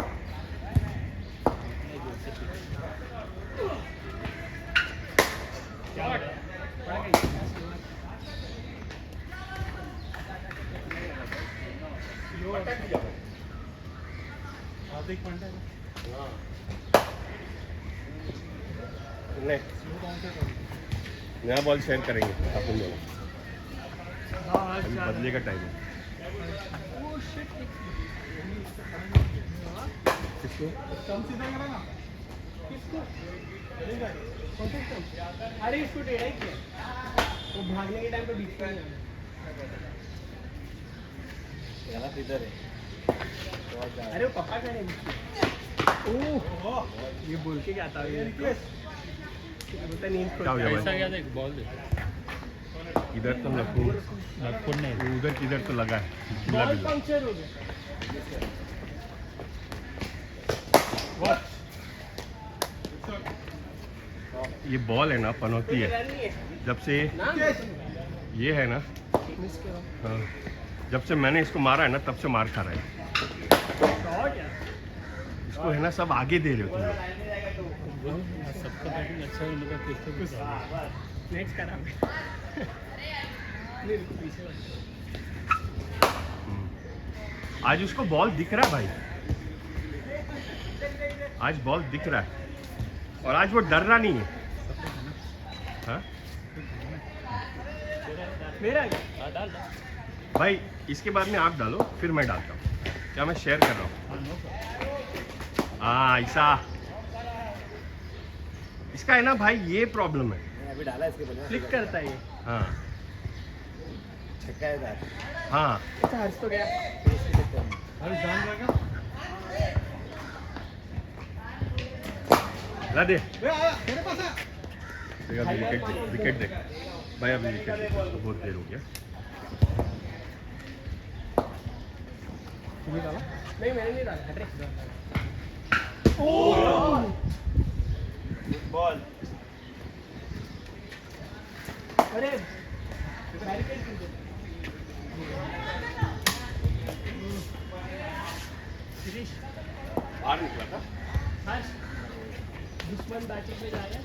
हार्दिक पांड्या नहीं, नया बॉल शेयर करेंगे अपन दोनों। अभी बदले का टाइम है। किसको? कम सीधा करा ना अरे इसको टेढ़ा ही किया, वो भागने के टाइम पे बीच में नहीं आया। अरे वो पप्पा का नहीं, ओह ये बोल के क्या था ये बोलता नींद क्या हो गया ऐसा भाई? क्या था, एक बॉल दे। इधर तो नागपुर नहीं, उधर किधर तो लगा है। बिल्ला बॉल बिल्ला। पंक्चर हो गया। ये बॉल है ना पनौती है, रन नहीं है जब से ना, ये है ना, मिस करो हाँ, जब से मैंने इसको मारा है ना तब से मार खा रहा है। शॉट यार। इसको है ना सब आगे दे रहे हो तुम लोग। सबका बैटिंग अच्छा है, उनका किसको भी नेक्स्ट करा नहीं रुको, पीछे वाला। आज उसको बॉल दिख रहा है भाई, आज बॉल दिख रहा है और आज वो डर रहा नहीं है। हाँ? मेरा क्या? हाँ डाल डाल। भाई इसके बाद में आप डालो फिर मैं डालता हूँ, क्या मैं शेयर कर रहा हूँ? हाँ ऐसा इसका है ना भाई, ये प्रॉब्लम है। अभी डाला इसके पहले फ्लिक करता है ये। हाँ छक्का है यार हाँ अच्छा हर्ष तो गया। अरे जान जाएगा ला दे। तेरे पास है देख अभी विकेट देख भाई, अभी विकेट देख, बहुत देर हो गया। तुम्हें डाला? नहीं मैंने नहीं डाला, हट रे। बॉल अरे बैरिकेड क्यों दे? शिरीष बाहर निकला था। हर्ष दुश्मन बैटिंग पे जा रहे हैं।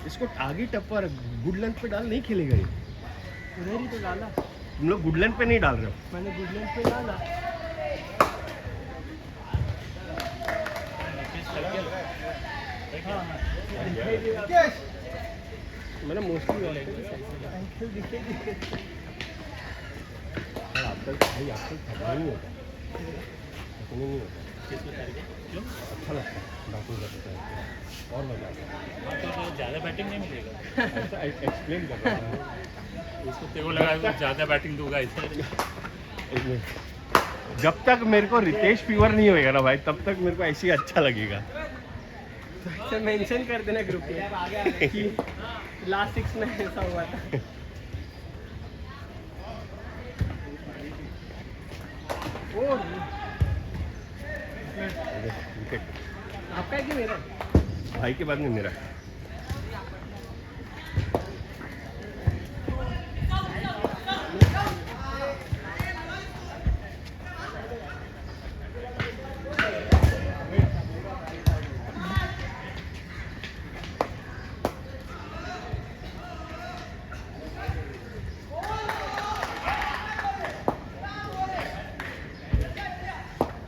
इसको आगे टप्पर गुड लेंथ पे डाल, नहीं खेलेगा ये। उधर ही तो डाला, तुम लोग गुड लेंथ पे नहीं डाल रहे हो। मैंने गुडलैंड पे डाला। हाँ हाँ दिखाई दे रहा। मैंने मोस्टली अंकल दिखे दिखे। आजकल भाई आजकल थका नहीं होता, थकने नहीं होता, अच्छा लगता है डाकू करते हैं और मजा आता है। हाँ तो ज़्यादा बैटिंग नहीं मिलेगा, ऐसा एक्सप्लेन कर रहा हूँ। उसको तेरे को लगा कि ज़्यादा बैटिंग दूंगा इसे। एक मिनट, जब तक मेरे को रितेश फीवर नहीं होएगा ना भाई, तब तक मेरे को ऐसे ही अच्छा लगेगा। तो मेंशन कर देना ग्रुप में कि लास्ट 6 में ऐसा हुआ था। ओ विकेट आपका है कि मेरा? भाई के बाद में मेरा।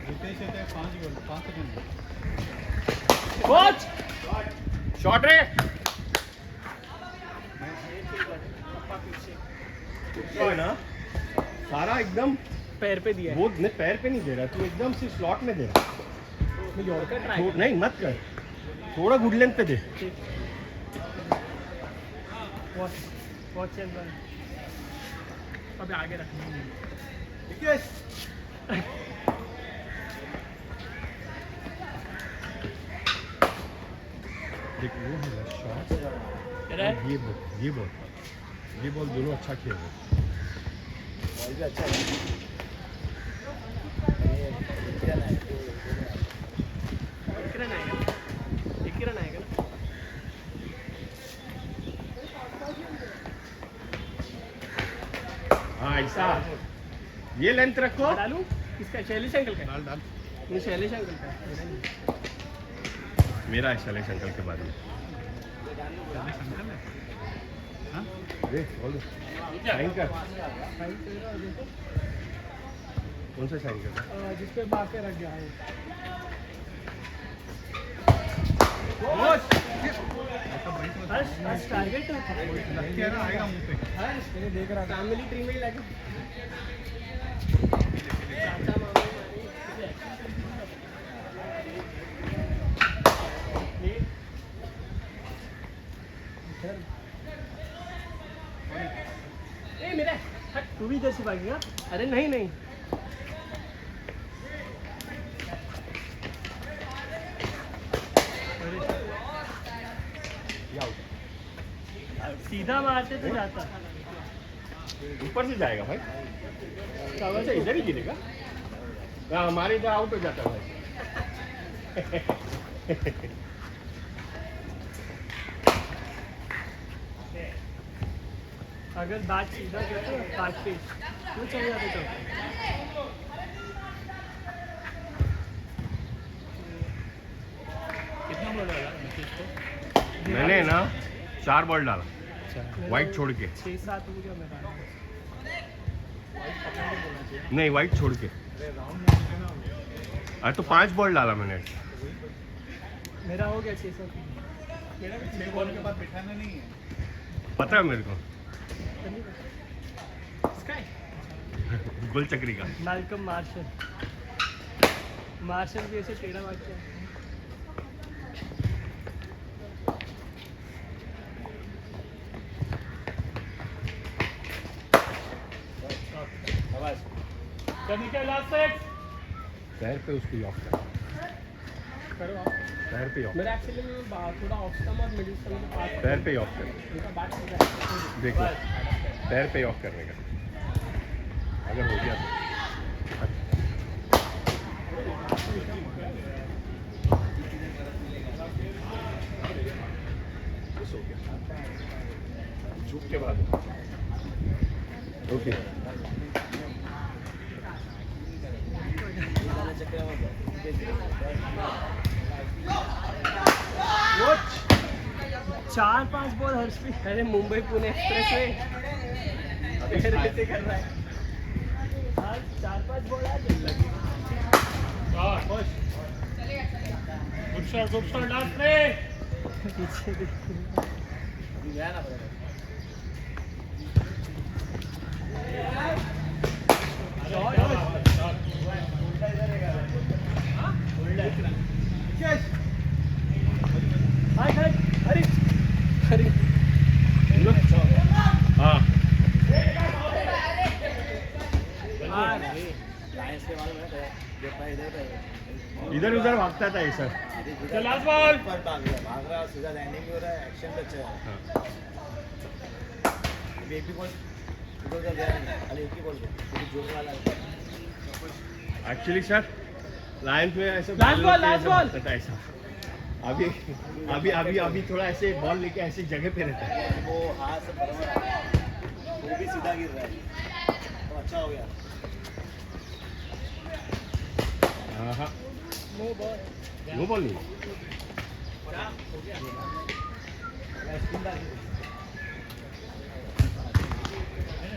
रितेश येते 5 गोल 5 सेकंड कोच शॉट रे। तो है ना सारा एकदम पैर पे दिया है। वो नहीं, पैर पे नहीं दे रहा तू, एकदम से स्लॉट में दे रहा। मैं यॉर्कर ट्राई नहीं मत कर, थोड़ा गुड लेंथ पे दे। वॉच वॉच चल रहा है। अबे आगे रख। देख वो है ना शॉट, तेरा है? ये बॉल दोनों अच्छा खेल रहे। बॉल भी अच्छा है एक रन आएगा, एक ही रन आएगा ना। हाँ ऐसा ये लेंथ रखो। डालूं? किसका? शैलेश अंकल का? डाल डाल। नहीं शैलेश अंकल का। मेरा नहीं। मेरा है शैलेश अंकल के बारे में। हाँ देख बोल दो। साइन कर। कौन सा साइन कर? जिस पे बाके रख गया है टारगेट लड़की है ना आएगा मुंह पे मैंने देख रहा फैमिली ट्री में ही लगे चाचा मामा मेरा तू भी इधर से भागेगा? अरे नहीं नहीं सीधा मारते तो जाता ऊपर से जाएगा भाई। अच्छा इधर ही गिरेगा। हाँ, हमारे इधर आउट हो जाता है भाई। अगर बैट सीधा करते तो बैट पे वो चल जाते तो कितना बॉल डाला नीतीश को? मैंने ना 4 बॉल डाला वाइट छोड़ के। 6-7 हो गया मेरा नहीं वाइट छोड़ के। अरे तो 5 बॉल डाला मैंने। मेरा हो गया 6-7 मेरा 6 बॉल के बाद बिठाना नहीं है पता है मेरे को स्काई गोल चक्री का। मैल्कम मार्शल भी ऐसे टेढ़ा भाग गया पैर पे उसको लॉक कर। करो आप पैर पे ऑफ। मेरा एक्चुअली में थोड़ा ऑफ स्टम्प और मिडिल स्टम्प में पास पैर पे ऑफ कर। उनका बैट सीधा है। देखो पैर पे ऑफ करने का अगर हो गया तो। बस हो गया। झुक के बाद ओके। चार 5 बॉल हर्षपी अरे मुंबई पुणे एक्सप्रेस वे ऐसे कर रहा है आज 4-5 बॉल आ गुड शॉट लास्ट प्ले। पीछे अरे अरे हाँ इधर उधर भागता था ये सर। Last ball. भाग रहा सीधा लैंडिंग भी हो रहा है एक्शन भी अच्छा है बेबी बॉल उधर का गया नहीं खाली एक ही बॉल जोर वाला एक्चुअली सर लायंस में ऐसे Last ball, last ball. भागता था ऐसा। अभी अभी अभी अभी थोड़ा ऐसे बॉल लेके ऐसी जगह पे रहता है। वो हाथ से बराबर वो भी सीधा गिर रहा है तो अच्छा हो गया हाँ हाँ नो बॉल नो बॉल नहीं।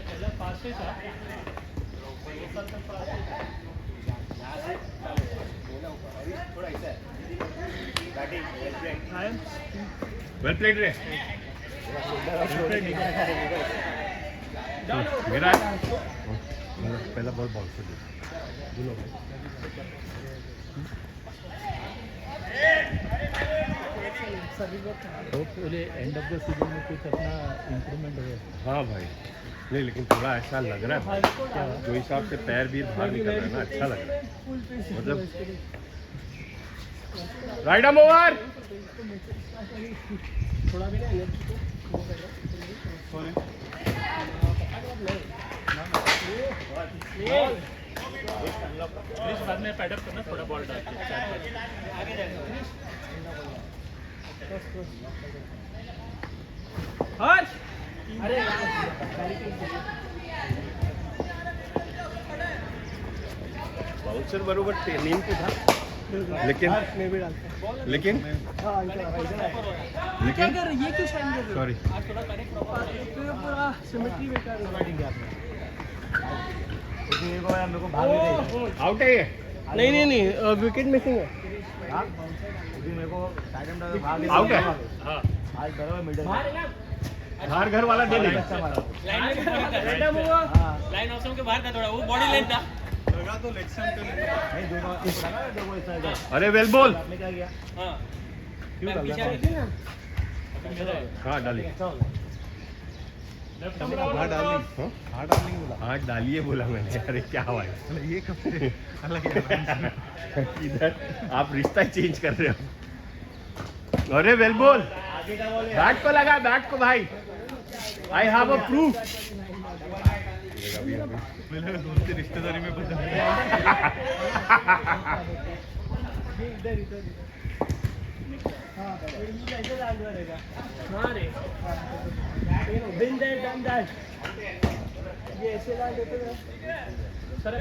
पहला फास्ट ही था। थोड़ा ऐसा है बैटिंग वेल प्लेड रे। मेरा पहला बॉल बॉल से दोनों hopefully end of the season में कुछ अपना इम्प्रूवमेंट हो। हाँ भाई नहीं लेकिन थोड़ा ऐसा लग रहा है भाई, जो हिसाब से पैर भी बाहर निकल रहा है ना अच्छा लग रहा है। मतलब राइट आर्म ओवर। थोड़ा भी ना एनर्जी को वो कर रहा प्लीज बाद में पैडअप करना थोड़ा बॉल डाल के। हर्ष अरे बाउंसर बरोबर नेम पे था। लेकिन मैं भी डालता हूँ। लेकिन हाँ इधर क्या लेकिन कर ये क्यों शाइन कर रहे हो? सॉरी आज थोड़ा करेक्ट प्रॉपर तो पूरा सिमेट्री बेकार आउट है ये नहीं नहीं विकेट मिसिंग है। आउट है हाँ बाहर घर वाला दे देगा लाइन ऑप्शन के बाहर था थोड़ा वो बॉडी लाइन था लगा तो लेग स्टंप पे अरे वेल बॉल हाँ क्यों डाल पीछे रहा है? हाँ डालिए हाँ डार्लिंग हाँ? हाँ डार्लिंग बोला हाँ डालिए बोला मैंने अरे क्या हुआ है? अरे ये कब से अलग है इधर आप रिश्ता चेंज कर रहे हो अरे वेल बॉल बैट को लगा बैट को भाई आई हैव अ प्रूफ मेरे दोस्ती रिश्तेदारी में बदल इधर इधर हाँ ऐसे डाल रहेगा। हाँ रे बिन दैट डन दैट ये ऐसे डाल देते हैं सर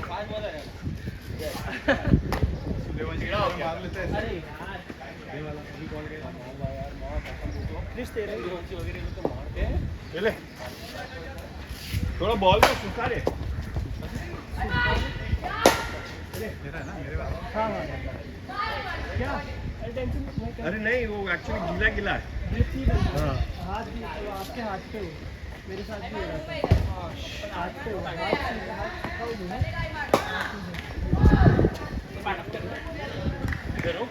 पांच बॉलर है मार लेते हैं अरे यार ये वाला अभी कॉल किया प्लीज तेरे वगैरह तो मारते हैं चले थोड़ा बॉल को सुखा रे मेरा है ना मेरे वाला हाँ हाँ क्या अरे टेंशन नहीं कर अरे नहीं वो एक्चुअली गीला गीला है ड्रिप ही बन हाँ हाथ भी तो आपके हाथ पे हो मेरे साथ भी हो रहा था हाथ पे हो हाथ हो इधर हो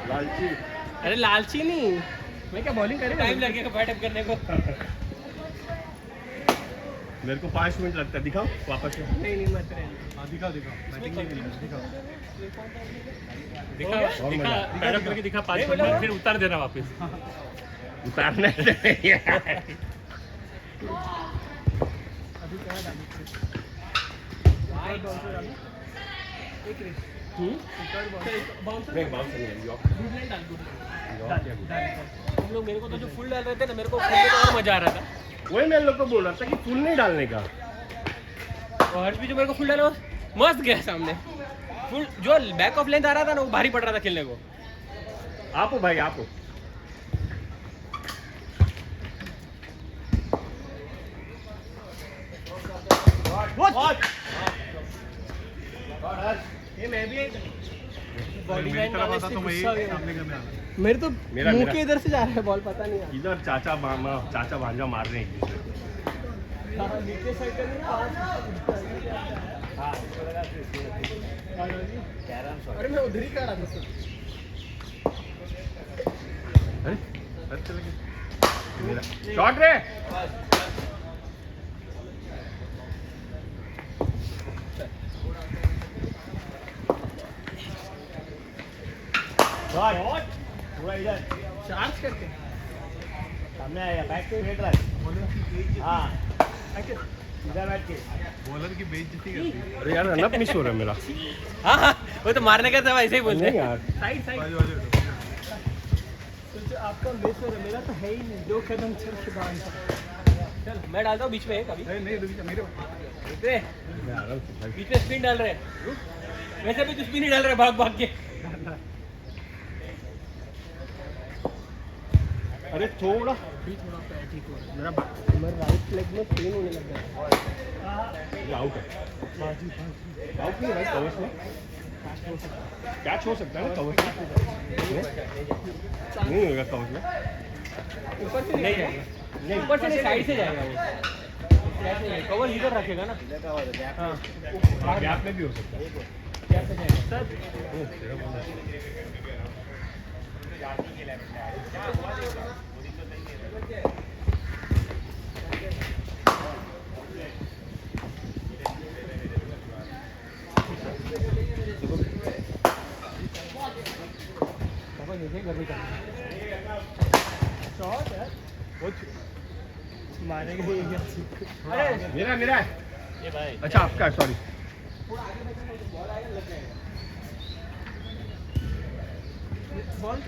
लालची अरे लालची नहीं मैं क्या बॉलिंग करेगा टाइम लगेगा बैटअप करने को मेरे को 5 मिनट लगता है दिखाओ वापस से नहीं मत रहने हाँ दिखाओ बैटिंग नहीं मिला दिखाओ दिखा और दिखा मजा। बैटअप करके दिखा 5 मिनट फिर उतार देना वापस उतारना है अभी क्या डालू बॉल से डालू एक रेस बाउंसर नहीं बाउंस नहीं यॉक गुड लाइन डाल गुड तुम लोग मेरे को तो जो फुल डाल रहे थे ना मेरे को फुल में तो और मजा आ रहा था वही मैं लोग को बोल रहा था कि फुल नहीं डालने का और हर्ष भी जो मेरे को फुल डाला वो मस्त गया सामने फुल जो बैक ऑफ लेंथ आ रहा था ना वो भारी पड़ रहा था खेलने को आपो भाई आपो ये मैं भी बॉडी मेरी लाइन तरफ डालने आता से तो मैं गुस्सा हो ये गया सामने करने आना मेरे तो मेरा- मुंह मेरा। के इधर से जा रहा है बॉल पता नहीं यार इधर चाचा मामा चाचा भांजा मार रहे हैं एक दूसरे को हाँ, नीचे साइड का नहीं अरे मैं उधर ही कर रहा था अरे अरे चले गए मेरा शॉट रे पूरा इधर चार्ज करके सामने आया बैक पे बैठ रहा है हाँ इधर बैठ के बॉलर की बेइज्जती करती है अरे यार रनअप मिस हो रहा है मेरा हाँ हाँ वो तो मारने का था ऐसे ही बोलते नहीं हैं यार साइड साइड बाजू बाजू हटो। तो आपका बेस हो रहा है मेरा तो है ही नहीं 2 कदम चल के बाद चल मैं डालता हूँ बीच में एक अभी अरे नहीं रुक जा, मेरे रुक रे मैं आराम से भाई। बीच में स्पिन डाल रहे हैं रुक वैसे भी तू स्पिन ही डाल रहे भाग भाग के अरे थोड़ा भी थोड़ा पैर ठीक हो रहा मेरा है मेरा राइट लेग में पेन होने लग गया ये आउट है आउट नहीं भाई कवर में कैच हो सकता है ना कवर नहीं होगा कवर में ऊपर से नहीं जाएगा नहीं ऊपर से नहीं साइड से जाएगा वो कवर इधर रखेगा ना हाँ गैप में भी हो सकता है कैसे जाएगा सर ओ, तेरा बोला है। पापा जैसे घर में करना शॉट है मारेंगे ये क्या अरे मेरा मेरा है ये भाई अच्छा आपका सॉरी बॉल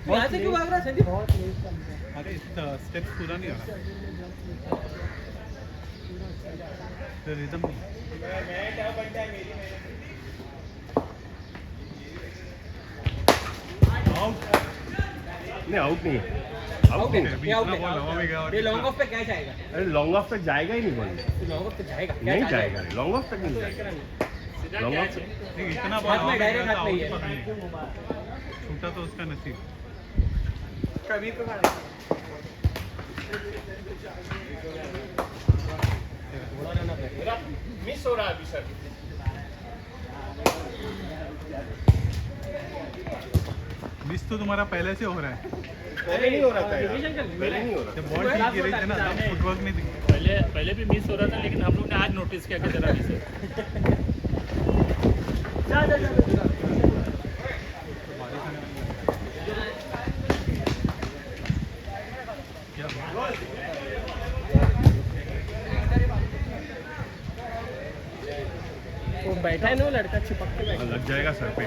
यहाँ से क्यों भाग रहा है संदीप बहुत लेट चल रहा है अरे स्टेप्स पूरा नहीं हो रहा रिदम नहीं नहीं आउट नहीं है, आउट नहीं है। ये आउट है हवा में गया और ये लॉन्ग ऑफ पे क्या जाएगा? अरे लॉन्ग ऑफ तक जाएगा ही नहीं बॉल, लॉन्ग ऑफ पे जाएगा नहीं जाएगा, लॉन्ग ऑफ तक नहीं जाएगा, सीधा लॉन्ग कैच ऑफ है। नहीं, इतना बॉल हाथ हवा में में गया डायरेक्ट था, हाथ में ही आउट है। पकड़ छूटा तो उसका नसीब। कभी तो मारेगा। मेरा मिस हो रहा है अभी सर। मिस तो तुम्हारा पहले से हो रहा है। पहले नहीं हो रहा था यार, पहले नहीं हो रहा जब बॉल ठीक गिरी थी ना तब फुटवर्क नहीं दिखा। पहले भी मिस हो रहा था, लेकिन हम लोग ने आज नोटिस किया कि जरा मिस है। क्या वो बैठा है ना वो लड़का चिपक के बैठा था, लग जाएगा सर पे।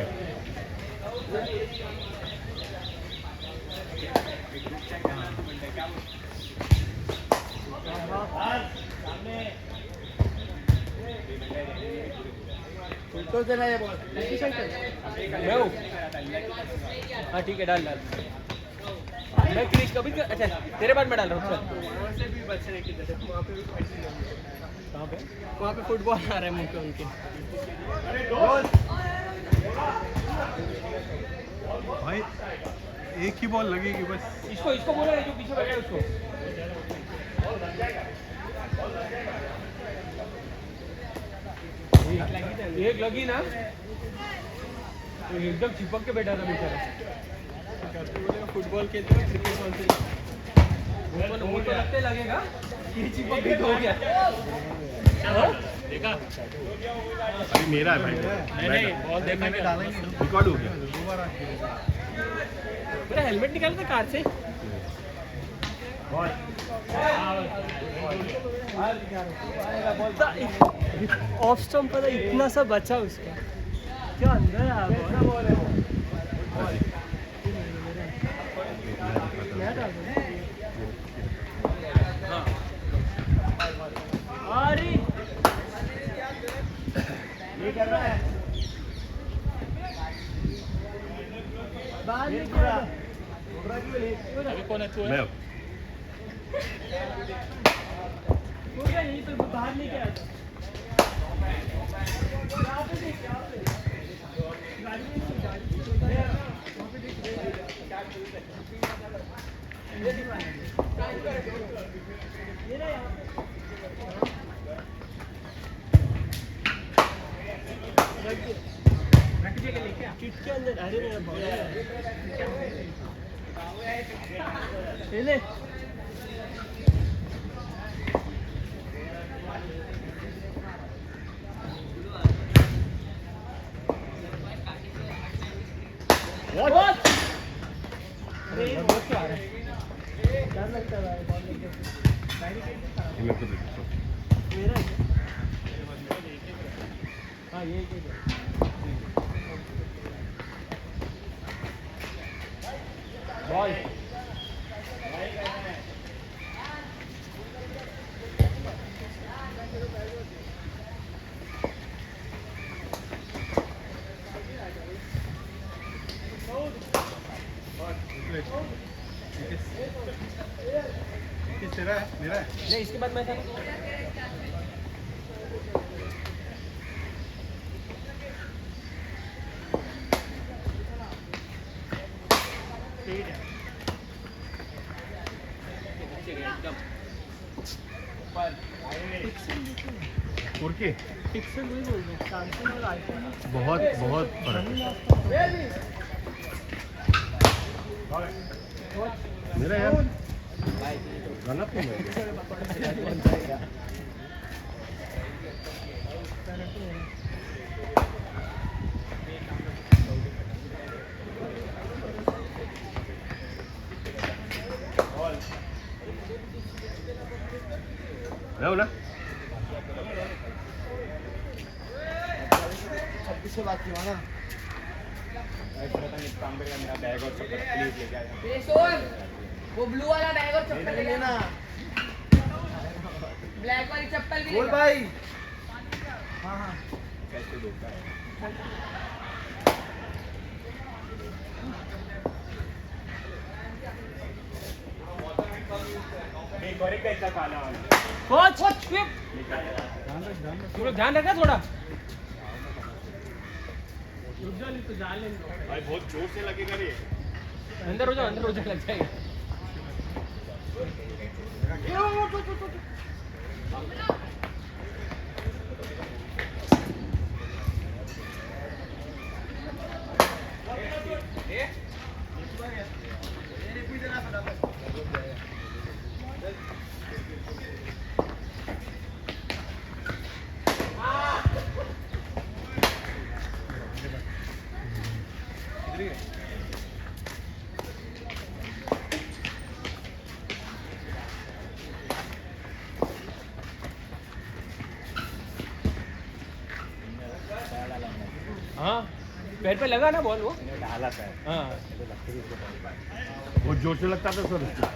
तो देना ये बॉल। मैं हूँ। हाँ ठीक है, डाल डाल। मैं क्रिश कभी अच्छा तेरे बाद मैं डाल रहा हूँ। चल वहाँ से भी बच रहे किधर है, वहाँ पे भी पैसे लगे। कहाँ पे? वहाँ पे फुटबॉल आ रहा है मुंह पे उनके। भाई एक ही बॉल लगेगी बस। इसको बोलो जो पीछे बैठा है उसको। एक लगी ना तो एकदम चिपक के बैठा था बेचारा। फुटबॉल खेलते हैं, क्रिकेट कौन सी? वो तो लगते लगेगा कि चिपक के हो गया। देखा? अभी मेरा है भाई, नहीं बॉल देखने में डाला रिकॉर्ड हो गया। दो बार मेरा हेलमेट निकाल था कार से। ऑफ स्टंप पर इतना सा बचा उसका, क्या अंदर आया बॉल। मैं डाल दूं? अरे ये कर रहा है। बाद में क्या? अभी कौन है तू है? मैं हो गया यही तो बाहर नहीं गया था। यहाँ पे देख, यहाँ पे। गाड़ी में नहीं, गाड़ी में चलता है। वहाँ पे देख। ये रहा यहाँ पे। रख के लेके आ। किट के अंदर, अरे मेरा बॉल है। ले डर लगता है बॉल लेके। मेरे को दे दो। मेरा है। हाँ ये बॉल तेरा है मेरा है। नहीं, इसके बाद मैं था। और के पिक्सल वही बोल रहे हैं, सैमसंग और आईफोन में बहुत बहुत फर्क है। मेरा यार गलत नहीं है। रहो ना 26 से बात की ना। ये सोन, वो ब्लू वाला बैग और चप्पल ले लेना। ब्लैक वाली चप्पल भी बोल लेगा। भाई हाँ हाँ कोच स्विप तुम लोग ध्यान रखना थोड़ा भाई बहुत जोर से लगेगा रे अंदर हो जाओ लग जाएगा हाँ पैर पे लगा ना बॉल वो डाला था हाँ बहुत जोर से लगता था सर उसको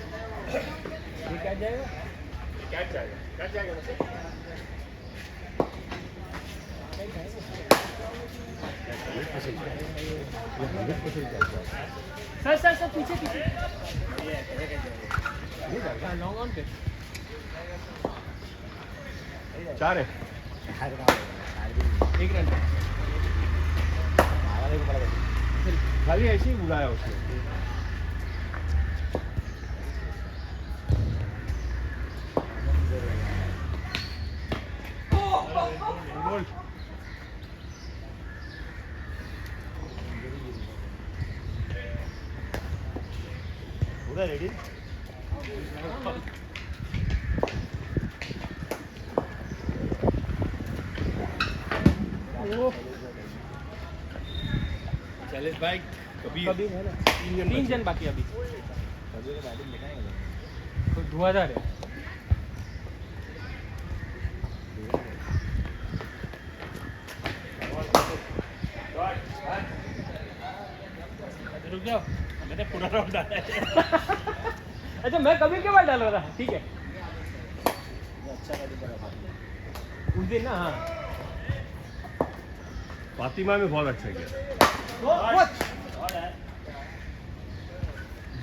ये क्या जाएगा क्या जाएगा सर पीछे लॉन्ग ऑन पे 4 है एक रन खाली ऐसे ही बुलाया उसने बोल पूरा रेडी चलिस भाई कबीर कभी है ना 3 जन बाकी अभी तो 2000 है रुक जाओ मैंने पूरा राउंड डाला है अच्छा मैं कभी के बाद डाल रहा था ठीक है उस दिन ना हाँ फातिमा में बहुत अच्छा किया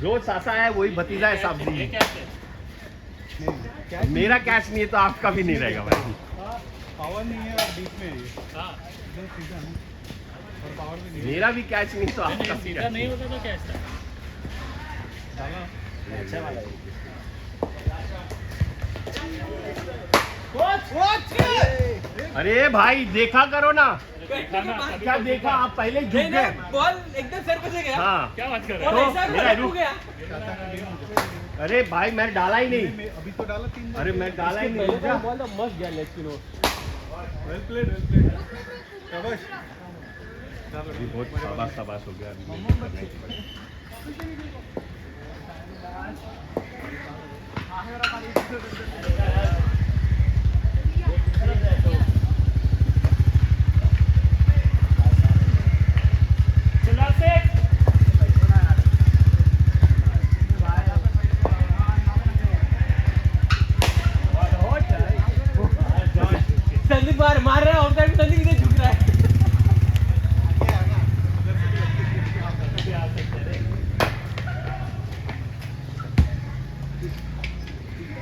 जो सासा है वही भतीजा है साहब जी मेरा कैच नहीं है तो आपका भी नहीं रहेगा भाई पावर नहीं है और बीच में है ये। हाँ एकदम सीधा है और पावर भी नहीं है। मेरा भी कैच नहीं तो आपका भी सीधा catch नहीं होता तो क्या था डाला अच्छा वाला अरे भाई देखा करो ना क्या देखा आप पहले झुक नहीं गए नहीं बॉल एकदम सर पे से गया हाँ क्या बात कर रहे और हो ऐसा मेरा रुक रुक। गया अरे भाई मैं डाला ही नहीं मैं अभी तो डाला 3 अरे मैं डाला ही नहीं पहले रुक जा। का बॉल तो मस्त गया लेग स्पिन वेल प्लेड शाबाश चलो अभी बहुत शाबाश हो गया अभी नहीं करना ही पड़ेगा। संदीप मार रहा है और साइड संदीप इधर झुक रहा है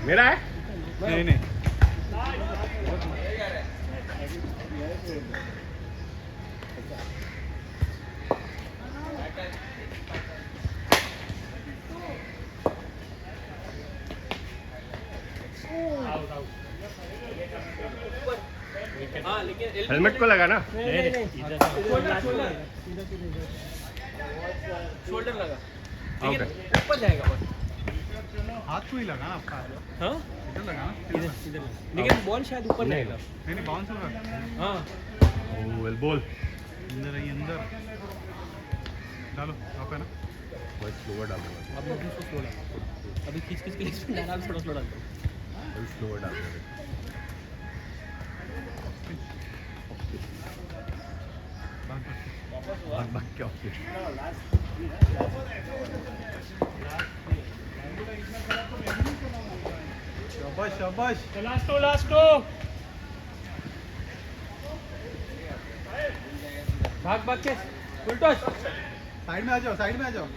मेरा है नहीं नहीं हाँ लेकिन हेलमेट को लगा ना शोल्डर लगा ओके लेकिन ऊपर जाएगा बॉल हाथ को ही लगा ना आपका हाँ इधर लगा ना इधर इधर लेकिन बॉल शायद ऊपर नहीं। जाएगा नहीं नहीं बाउंस होगा हाँ वेल बॉल अंदर आई अंदर डालो आप है ना बहुत स्लोवर डालूंगा अब मैं उसको स्लो डालता अभी खींच खींच के इसमें डाला थोड़ा स्लो डालता हूँ बहुत स्लोवर डालूंगा बात करते भाग भाग के ऑफ शाबाश शाबाश लास्ट टू भाग भाग के फुल टॉस साइड में आ जाओ साइड में आ जाओ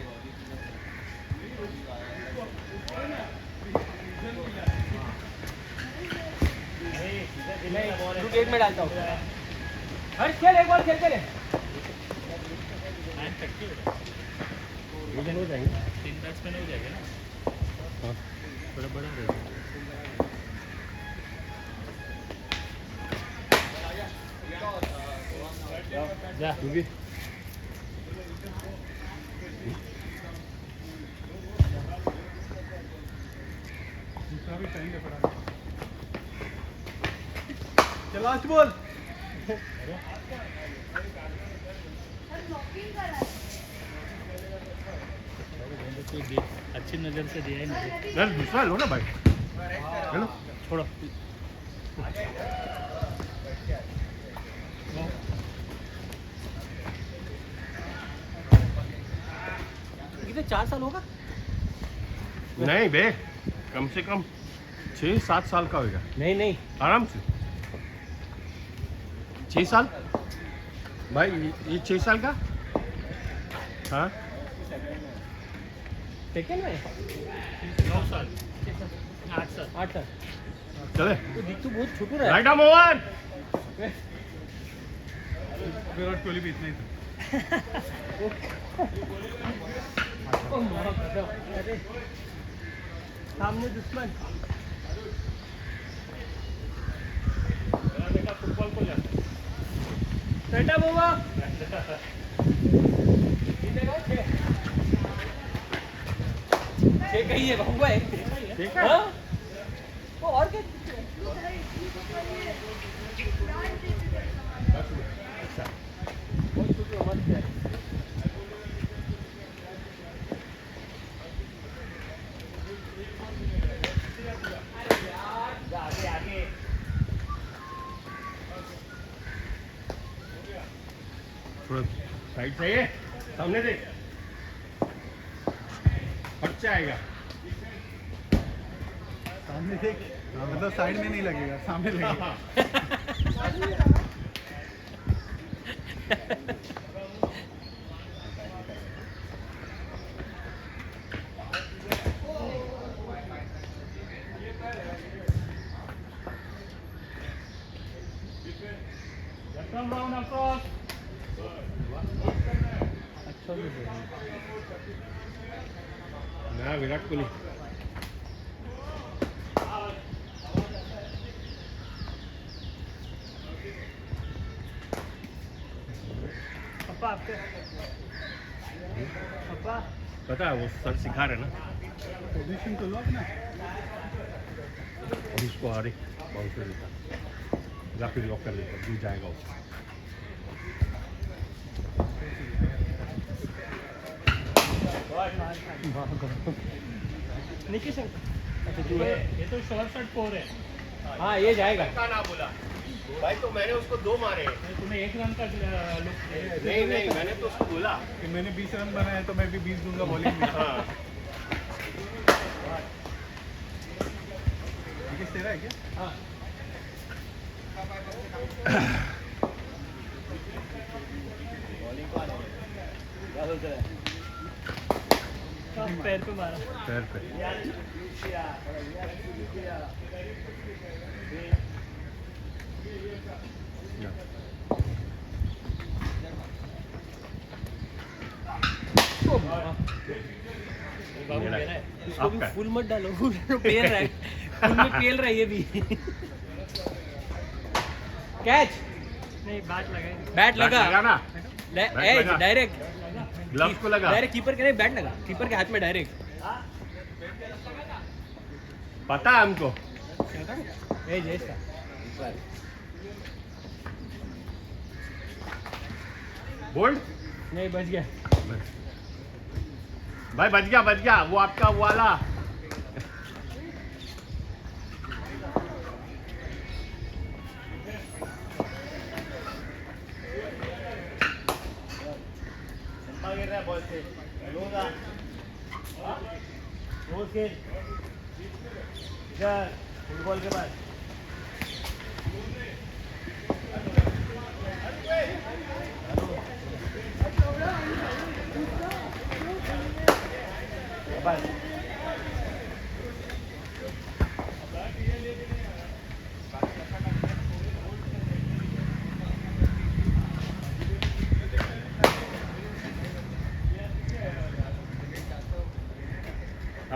तू गेट में डालता हूँ हर खेल एक बॉल खेल के ले 9:30 हो जाएंगे 3 बैट्समैन हो जाएगा ना थोड़ा बड़ा रहेगा जा तू भी दूसरा भी टाइम पे पड़ा चल लास्ट बॉल अच्छी नज़र से दिया है मुझे यार दूसरा लो ना भाई चलो छोड़ो कितने 4 साल होगा नहीं बे कम से कम 6-7 साल का होगा नहीं आराम से 6 साल भाई ये 6 साल का हाँ सेकंड में 9 साल 8 साल 8 साल चले तो दिख तो बहुत छोटू रहा right arm over Virat Kohli भी इतना ही था है सामने दुश्मन फुटबॉल को जाता सेटा बाबा छह कही है बाबू भाई ठीक है हाँ? वो और क्या बहुत छोटी उम्र से है। थोड़ा साइड चाहिए सामने देख अच्छा आएगा सामने देख मतलब साइड में नहीं लगेगा सामने लगेगा Come round across. अच्छा भी है। ना विराट कोहली पापा आपके पापा पता है वो सर सिखा रहे ना पोजीशन तो लो अपना और उसको हर एक बाउंसर देता या फिर लॉक कर लेता दूर जाएगा वो निकेश ये तो शॉर्ट शॉट 4 है हाँ ये जाएगा का ना बोला भाई तो मैंने उसको 2 मारे तुम्हें 1 रन का लुक नहीं नहीं मैंने तो उसको बोला कि मैंने 20 रन बनाए तो मैं भी 20 दूंगा बॉलिंग में हाँ विकेट तेरा है क्या हाँ पैर पे मारा पैर पे या। बाबू मेरा मेरा है इसको भी आपका है। फुल मत डालो पेल रहा है फुल में पेल रहा है ये भी कैच नहीं बैट लगाई बैट लगा ना एज लगा। डायरेक्ट ग्लव्स को लगा डायरेक्ट कीपर के नहीं बैट लगा कीपर के हाथ में डायरेक्ट पता है हमको एज एज था बोल्ड नहीं बच गया भाई बच गया वो आपका वाला फुटबॉल के बाद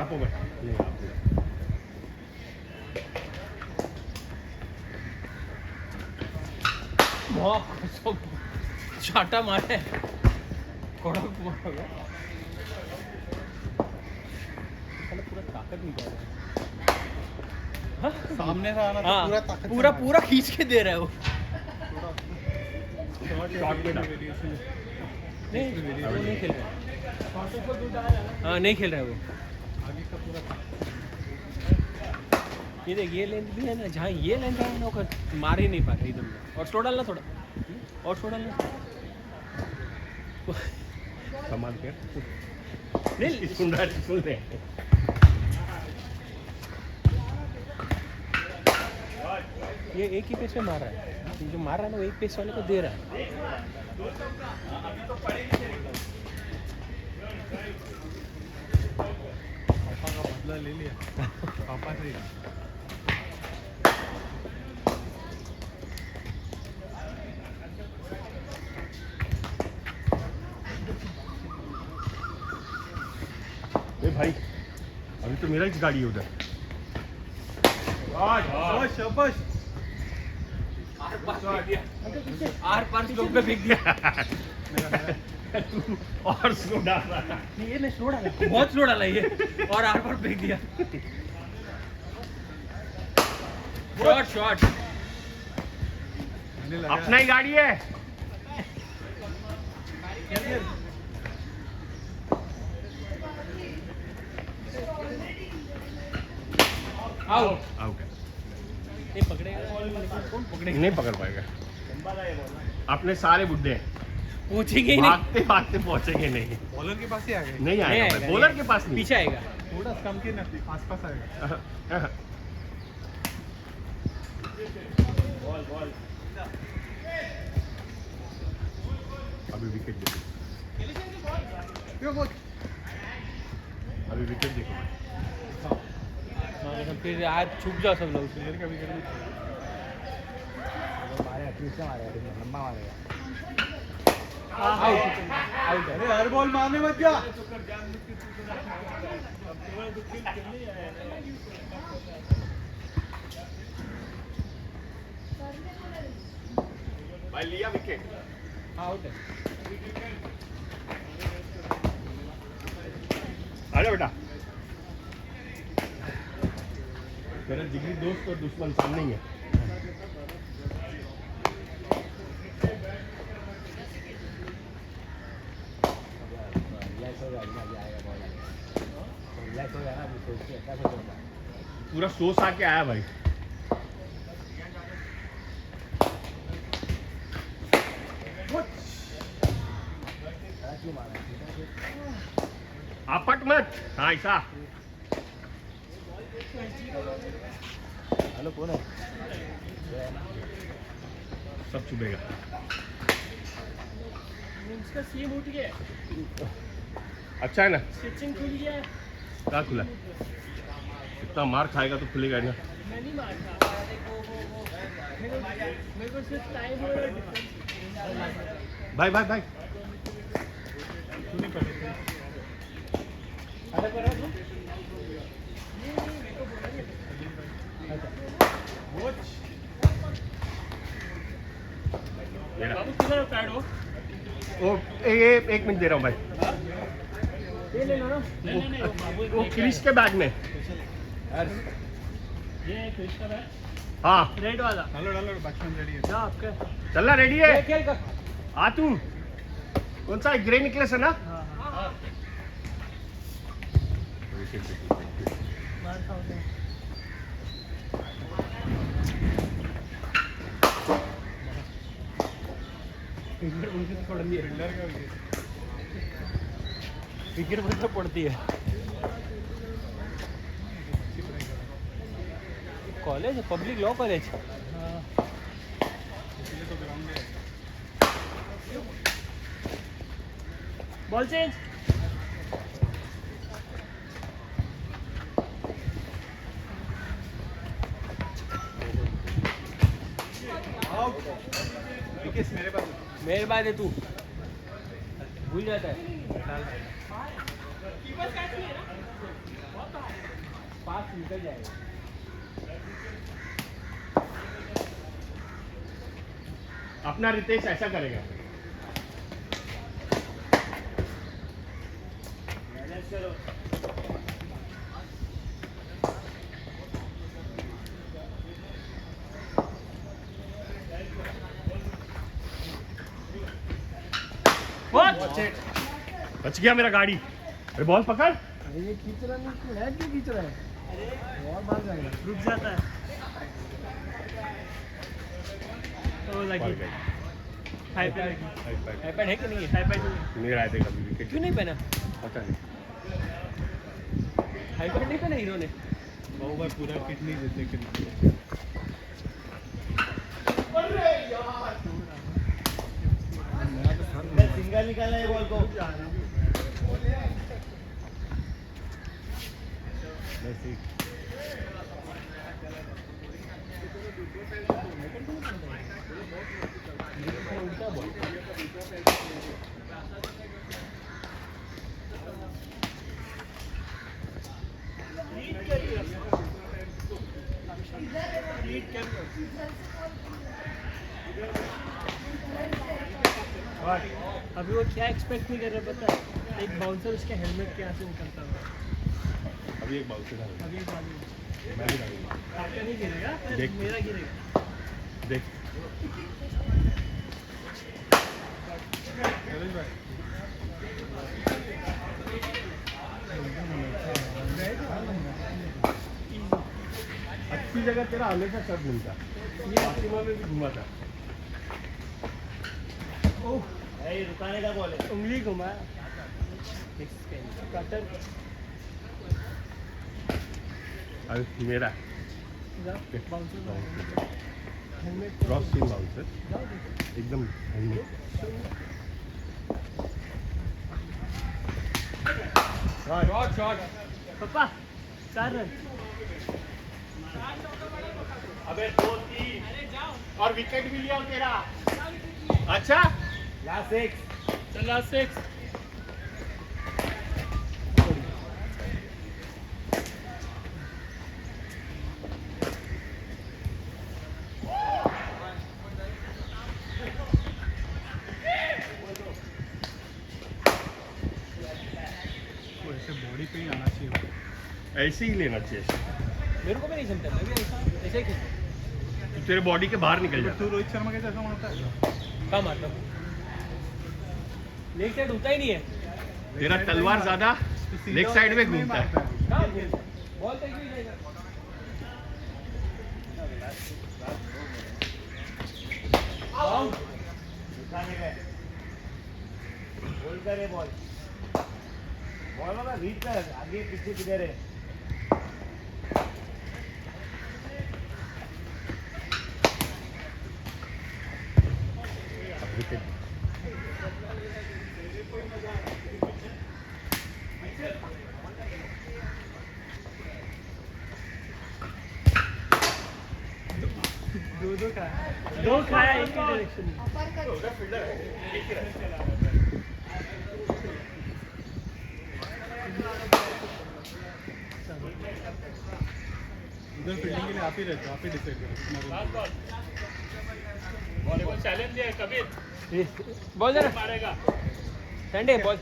आप ऊपर नहीं आप चाटा मारे कड़क मारा पूरा ताकत निकाल सामने से आना तो हाँ पूरा ताकत पूरा पूरा खींच के दे रहा है वो शॉट बेटा नहीं वो नहीं खेल रहा हाँ नहीं खेल रहा है वो आगे का पूरा ये देख ये लेंथ भी है ना जहाँ ये लेंथ है ना वो मार ही नहीं पा रहे एकदम और स्लो डालना थोड़ा और स्लो डालना संभाल के नहीं सुन रहे ये एक ही पेस में मार रहा है ये जो मार रहा है ना वो एक पेस वाले को दे रहा है पापा का बदला ले लिया पापा से ए भाई अभी तो मेरा ही गाड़ी है उधर शाबाश आर पार स्लोप पे फेंक दिया तू और स्लो डाल रहा है ये मैं स्लो डाला बहुत स्लो डाला ये और आर पार फेंक दिया शॉट शॉट अपना ही गाड़ी है आउट आउट है नहीं पकड़ेगा कौन पकड़ेगा नहीं पकड़ पाएगा अपने सारे बुड्ढे हैं पूछेंगे ही नहीं भागते भागते पहुंचेंगे नहीं बॉलर के पास ही आ गए नहीं आएगा भाई, बॉलर के पास नहीं पीछे आएगा थोड़ा कम के नजदीक आसपास आएगा अभी विकेट देखो क्यों बोल अभी विकेट देखो फिर आज छुप जाओ सब लोग प्लेयर का विकेट भी आउट आउट अरे हर बॉल मारने मत जा भाई लिया विकेट आउट है अरे बेटा मेरा जिगरी दोस्त और दुश्मन सामने ही है पूरा सोच आके आया भाई आपट मत हाँ ऐसा हेलो कौन है सब चुभेगा इसका सीम उठ गया अच्छा है ना स्टिचिंग खुल गया है क्या खुला इतना मार खाएगा तो खुलेगा ना मैं नहीं मारता मेरे को सिर्फ टाइम हो रहा है भाई भाई भाई सुनी पड़े थे अरे पर ये रहा। बाबू किधर पैड हो वो एक मिनट दे रहा हूँ भाई ये ले लो ना वो क्रिश के बैग में ये क्रिश का है हाँ रेड वाला डालो डालो बैट्समैन रेडी है जा आपका चलना रेडी है खेल कर आ तू कौन सा ग्रे निकलेस है ना मार खाओ फील्डर का विकेट विकेट मतलब पड़ती है कॉलेज पब्लिक लॉ कॉलेज इसलिए तो ग्राउंड है बॉल चेंज विकेट मेरे पास मेरे बाद है तू भूल जाता है पास निकल जाएगा अपना रितेश ऐसा करेगा बच गया मेरा गाड़ी अरे बॉल पकड़ अरे ये खींच रहा नहीं है क्यों खींच रहा है और भाग जाएगा रुक जाता है ओ बॉल लगी गई हाई पे लगी आईपैड है कि नहीं है हाई पे नहीं मेरा आए थे कभी विकेट क्यों नहीं पहना पता नहीं आईपैड नहीं पहना हीरो ने बहुत बार पूरा किट नहीं देते क्रिकेट सिंगल निकालना है बॉल को अभी वो क्या एक्सपेक्ट नहीं कर रहे पता है एक बाउंसर उसके हेलमेट के यहाँ से निकलता हुआ अभी एक बॉल से डाल अभी एक आदमी मैं भी डालूंगा आपका नहीं गिरेगा देख। मेरा गिरेगा देख नरेश भाई अच्छी जगह तेरा हमेशा सब घूमता ये सीमा में भी घुमा था रुकाने का बॉल है उंगली घुमाया कटर अभी मेरा बाउंसर हेलमेट क्रॉस सीम बाउंसर एकदम हेलमेट शॉट शॉट पापा 4 रन अबे 2-3 और विकेट भी लिया तेरा अच्छा लास्ट 6 चल लास्ट 6 वो ऐसे बॉडी पे ही आना चाहिए ऐसे ही लेना चाहिए मेरे को भी नहीं समझता मैं भी ऐसा ही खेलता तू तेरे बॉडी के बाहर निकल तू जाता रोहित शर्मा के जैसा मारता है कहाँ मारता हूँ लेग साइड होता ही नहीं है तेरा तलवार ज्यादा लेग साइड में घूमता है कहाँ बॉल तो ही जाएगा आगे पीछे किधर है दो खाया एक ही डायरेक्शन में उधर फील्डिंग के लिए आप ही रहते हो आप ही डिसाइड करो लास्ट बॉल बॉल चैलेंज है कबीर बॉल जरा मारेगा Sunday ball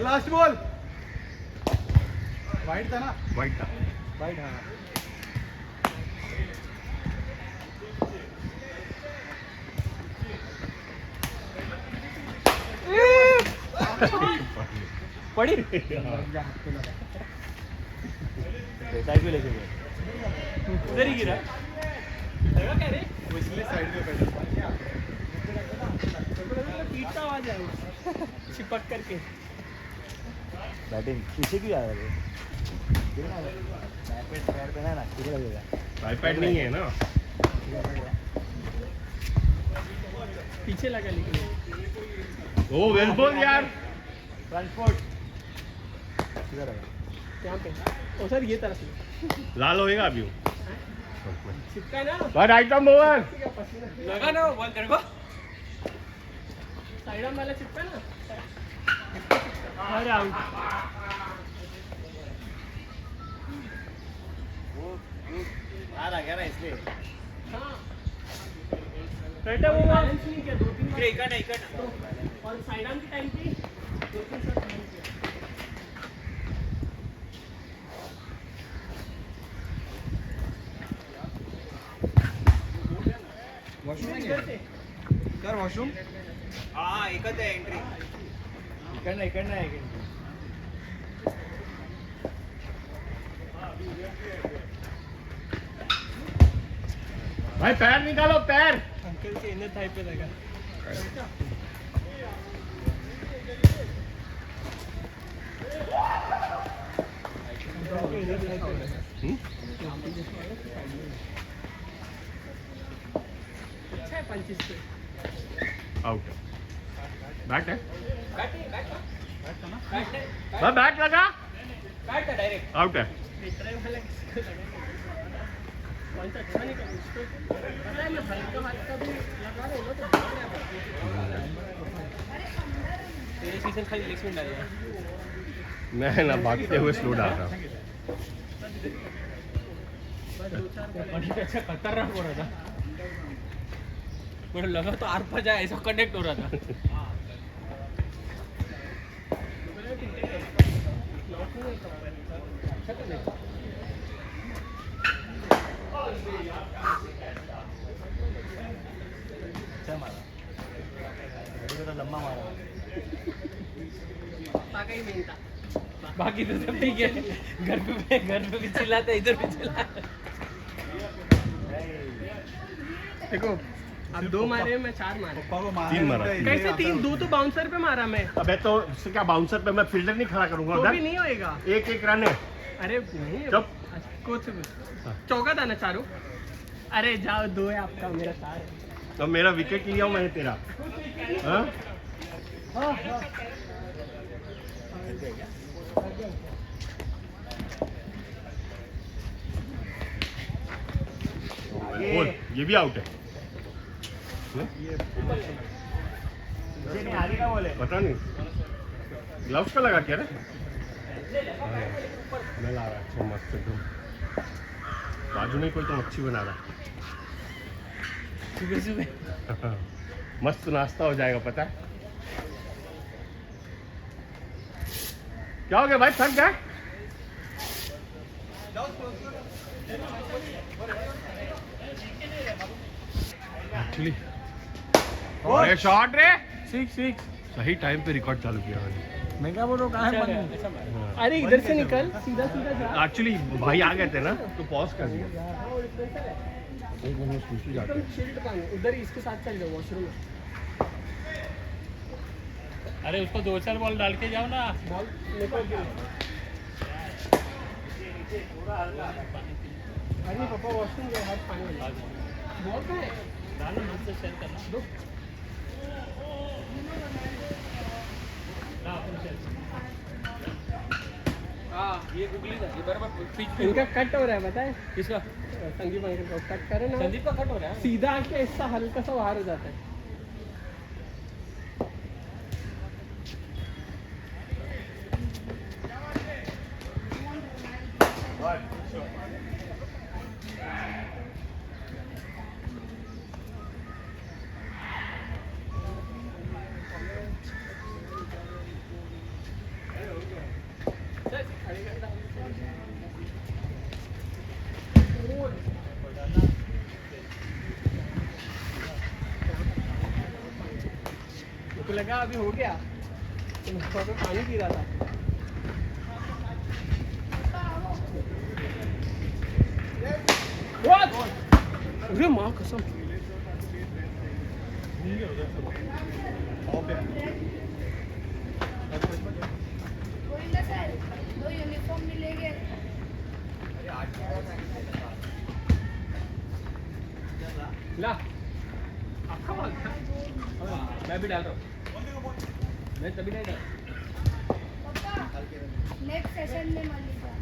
last ball wide था ना वाइट था वाइड हाँ पड़ी साइड में लेके गए उधर ही गिरा वो इसलिए साइड में बैठा पीठ का आवाज आएगा चिपक करके बैटिंग पीछे क्यों आ रहा है पैर पे ना ठीक लगेगा आईपैड नहीं है ना. पीछे लगा लेकिन ओ वेल बॉल यार. फ्रंट फुट यहाँ पे ओ सर ये तरफ से लाल होएगा अभी वो. चिपका ना बट आइटम ओवर. पसीना लगा ना बॉल कर को साइड वाला चिपका ना अरे आउट आ रहा क्या ना इसलिए बेटा वो बैलेंस नहीं किया 2-3 बार इकट और साइड आर्म की टाइम पे 2-3 शॉट बैलेंस किया कर वॉशरूम हाँ एकच आहे एंट्री इकडनं आहे भाई पैर निकालो पैर. अंकल के इन्हें थाई पे लगा अच्छा है 25 पे आउट. बैट है. बैट हाँ बैट लगा. डायरेक्ट आउट है. ट्राई वाला किसको लगा कौन सा अच्छा नहीं कर उसको पता है मैं हल्का हाथ का भी लगा रहा हूँ तो भाग रहा है तेरे सीजन खाली लेग स्पिन डालेगा मैं ना भागते हुए स्लो डाल रहा हूँ. अच्छा खतरनाक हो रहा था मुझे लगा तो आर पार जाए ऐसा कनेक्ट हो रहा था अच्छा मारा तो लंबा मारा पाका ही मेन था बाकी तो सब ठीक है घर पे भी चिल्लाते इधर भी चिल्लाते देखो अब 2 मारे मैं 4 मारे तीन मारा. कैसे 3 2 तो बाउंसर पे मारा मैं अबे तो उससे क्या बाउंसर पे मैं फील्डर नहीं खड़ा करूंगा तो भी उधर. नहीं होएगा एक रन है. अरे नहीं चुप. कोच चौका था ना चारों अरे जाओ 2 है आपका मेरा 4 है तो मेरा विकेट लिया हूँ मैंने तेरा. हाँ बोल ये भी आउट है. आगे का बोले पता नहीं ग्लव्स का लगा क्या रे. मैं ला रहा अच्छा मस्त एकदम. बाजू में कोई तो मच्छी बना रहा. सुबह सुबह मस्त नाश्ता हो जाएगा पता है. क्या हो गया भाई थक गए. एक्चुअली अरे शॉट रे. 6 सही टाइम पे रिकॉर्ड चालू किया मैंने. मैं क्या बोल रहा हूँ कहाँ है अरे इधर से निकल सीधा सीधा जा एक्चुअली भाई आ गए थे ना तो पॉज कर दिया. एक मिनट सुशी जाते एकदम शील्ड पानी उधर ही इसके साथ चल जाओ वॉशरूम में अरे उसको 2-4 बॉल डाल के जाओ ना. बॉल निकल गया अरे पापा वॉशरूम गए हाथ पानी में बॉल कहाँ है डालो मुझसे शेयर करना. दो ना अपन शेयर. हाँ ये गुगली था ये बराबर पिच इनका कट हो रहा है पता है किसका संदीप अंकल को कट करे ना संदीप का कट हो रहा है सीधा आके ऐसा हल्का सा बाहर हो जाता है लगा अभी हो गया तो मैं थोड़ा पानी पी रहा था अरे माँ कसम ऑफ है गोविंदा सर 2 यूनिफॉर्म मिलेंगे ला आपका बॉल मैं भी डाल रहा हूँ मैं तभी नहीं डाल पक्का नेक्स्ट सेशन में मान लीजिए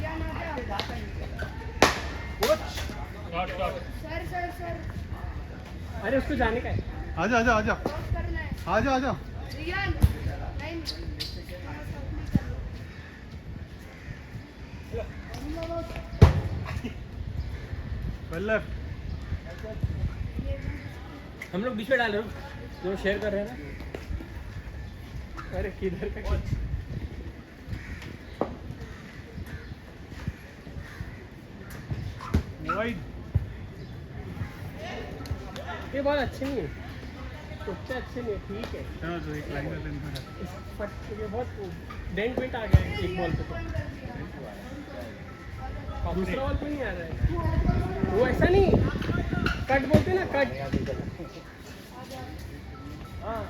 या ना क्या shot shot sir sir sir अरे उसको जाने का है आजा आजा आजा क्रॉस करना है आजा आजा रियान नहीं वेल लेफ्ट हम लोग बीच में डाल रहे हो जो शेयर कर रहे हैं ना अरे किधर का वाइड ये बहुत अच्छे नहीं है उतने अच्छे नहीं है ठीक है चलो तो एक लाइन में लेना है बट ये बहुत डेंट वेंट आ गया है एक बॉल पे तो दूसरा बॉल पे नहीं आ रहा है वो ऐसा नहीं कट बोलते ना कट हाँ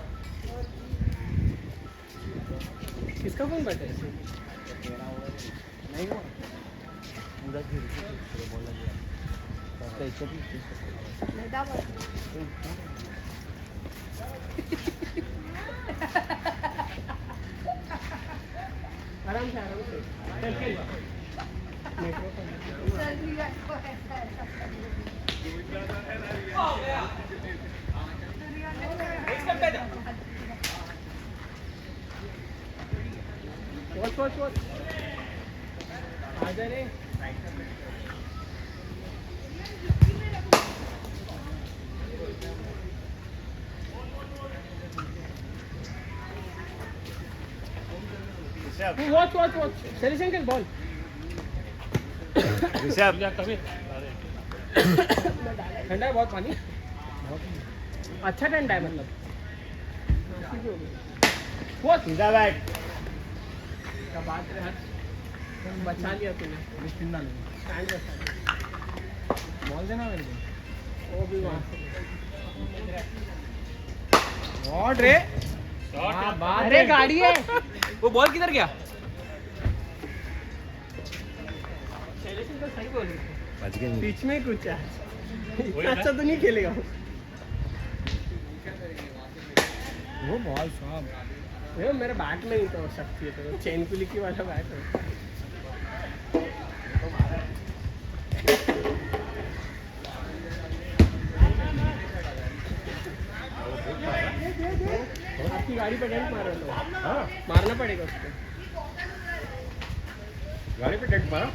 किसका फोन बट है आराम से चल खेल वॉच आ जा रे वॉच शरीशंकर बॉल ऋषभ कभी ठंडा है बहुत पानी अच्छा ठंडा है मतलब वो सीधा बैट क्या बात है हर बचा लिया तूने स्पिन डालेंगे स्टैंड बचा लिया बॉल देना मेरे को वो भी वहाँ से व्हाट रे शॉट अरे गाड़ी है वो बॉल किधर गया सही बोल बच गए नहीं। बीच में ही कुछ है इतना अच्छा तो नहीं खेलेगा वो वो बॉल साहब ये मेरे बैट में ही तो शक्ति है तो चेन कुलिकी वाला बैट है आपकी गाड़ी पे डेंट मारो लो हाँ मारना पड़ेगा उसको गाड़ी पे डेंट मारा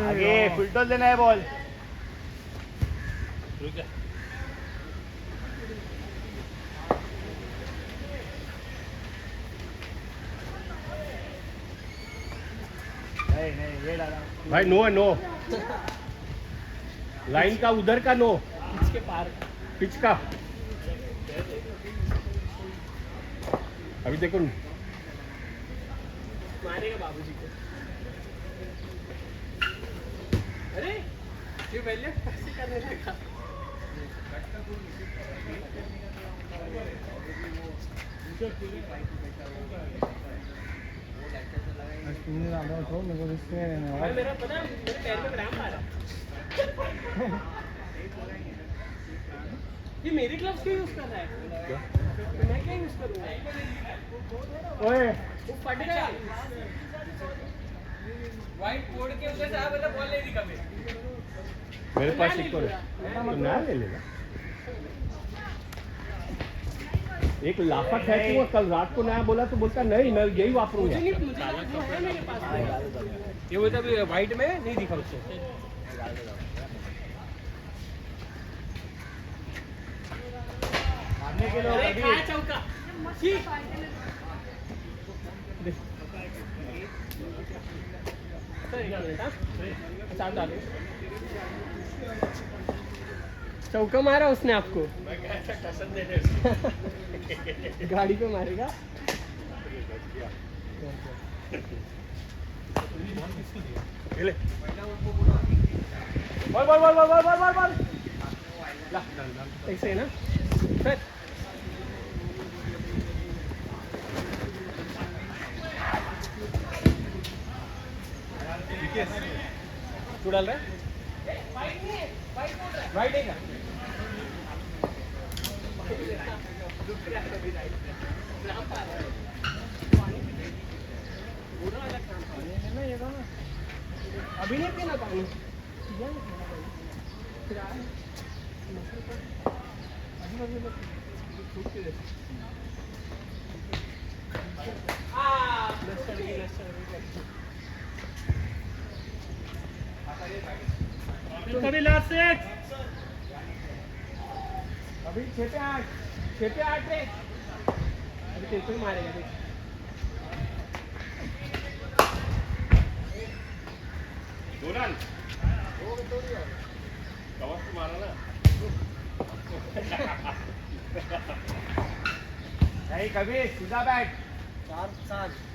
आगे फुल टॉस देना है बॉल रुक जा नहीं ये डाला भाई नो है नो लाइन का उधर का नो इसके पार पिच का अभी देखो मारेगा बाबूजी को अरे ये पहले कैसे करने लगा स्पिन डालो तो मेरे को रिस्क नहीं लेना भाई मेरा पता है मेरे पैर में क्रैम्प आ रहा है ये मेरे ग्लव्स क्यों यूज कर रहा है तो मैं क्या यूज करूंगा ओए वो फट गया वाइट बोर्ड के ऊपर से आप मतलब बॉल नहीं दिखा मेरे पास एक और है तो नया ले लेना एक लाफट है कि वो कल रात को नया बोला तो बोलता नहीं मैं यही वापरूंगा मुझे लगा जो है मेरे पास ये बोलता भी वाइट में नहीं दिखा उसको मारने के लिए अरे अभी कहाँ चौका छी अच्छा आप डालो चौका मारा उसने आपको गाड़ी पे मारेगा गेले ball ball ball ball ball ball ball ball ला ऐसे है ना फिर तू डाल रहा है राइट है क्या अभी नहीं पीना पानी कभी लास्ट सेट अभी 6 पे 8 रे अभी तेरे को ही मारेगा देख डोनाल्ड कवर तो मारा ना नहीं कभी सीधा बैट 4 7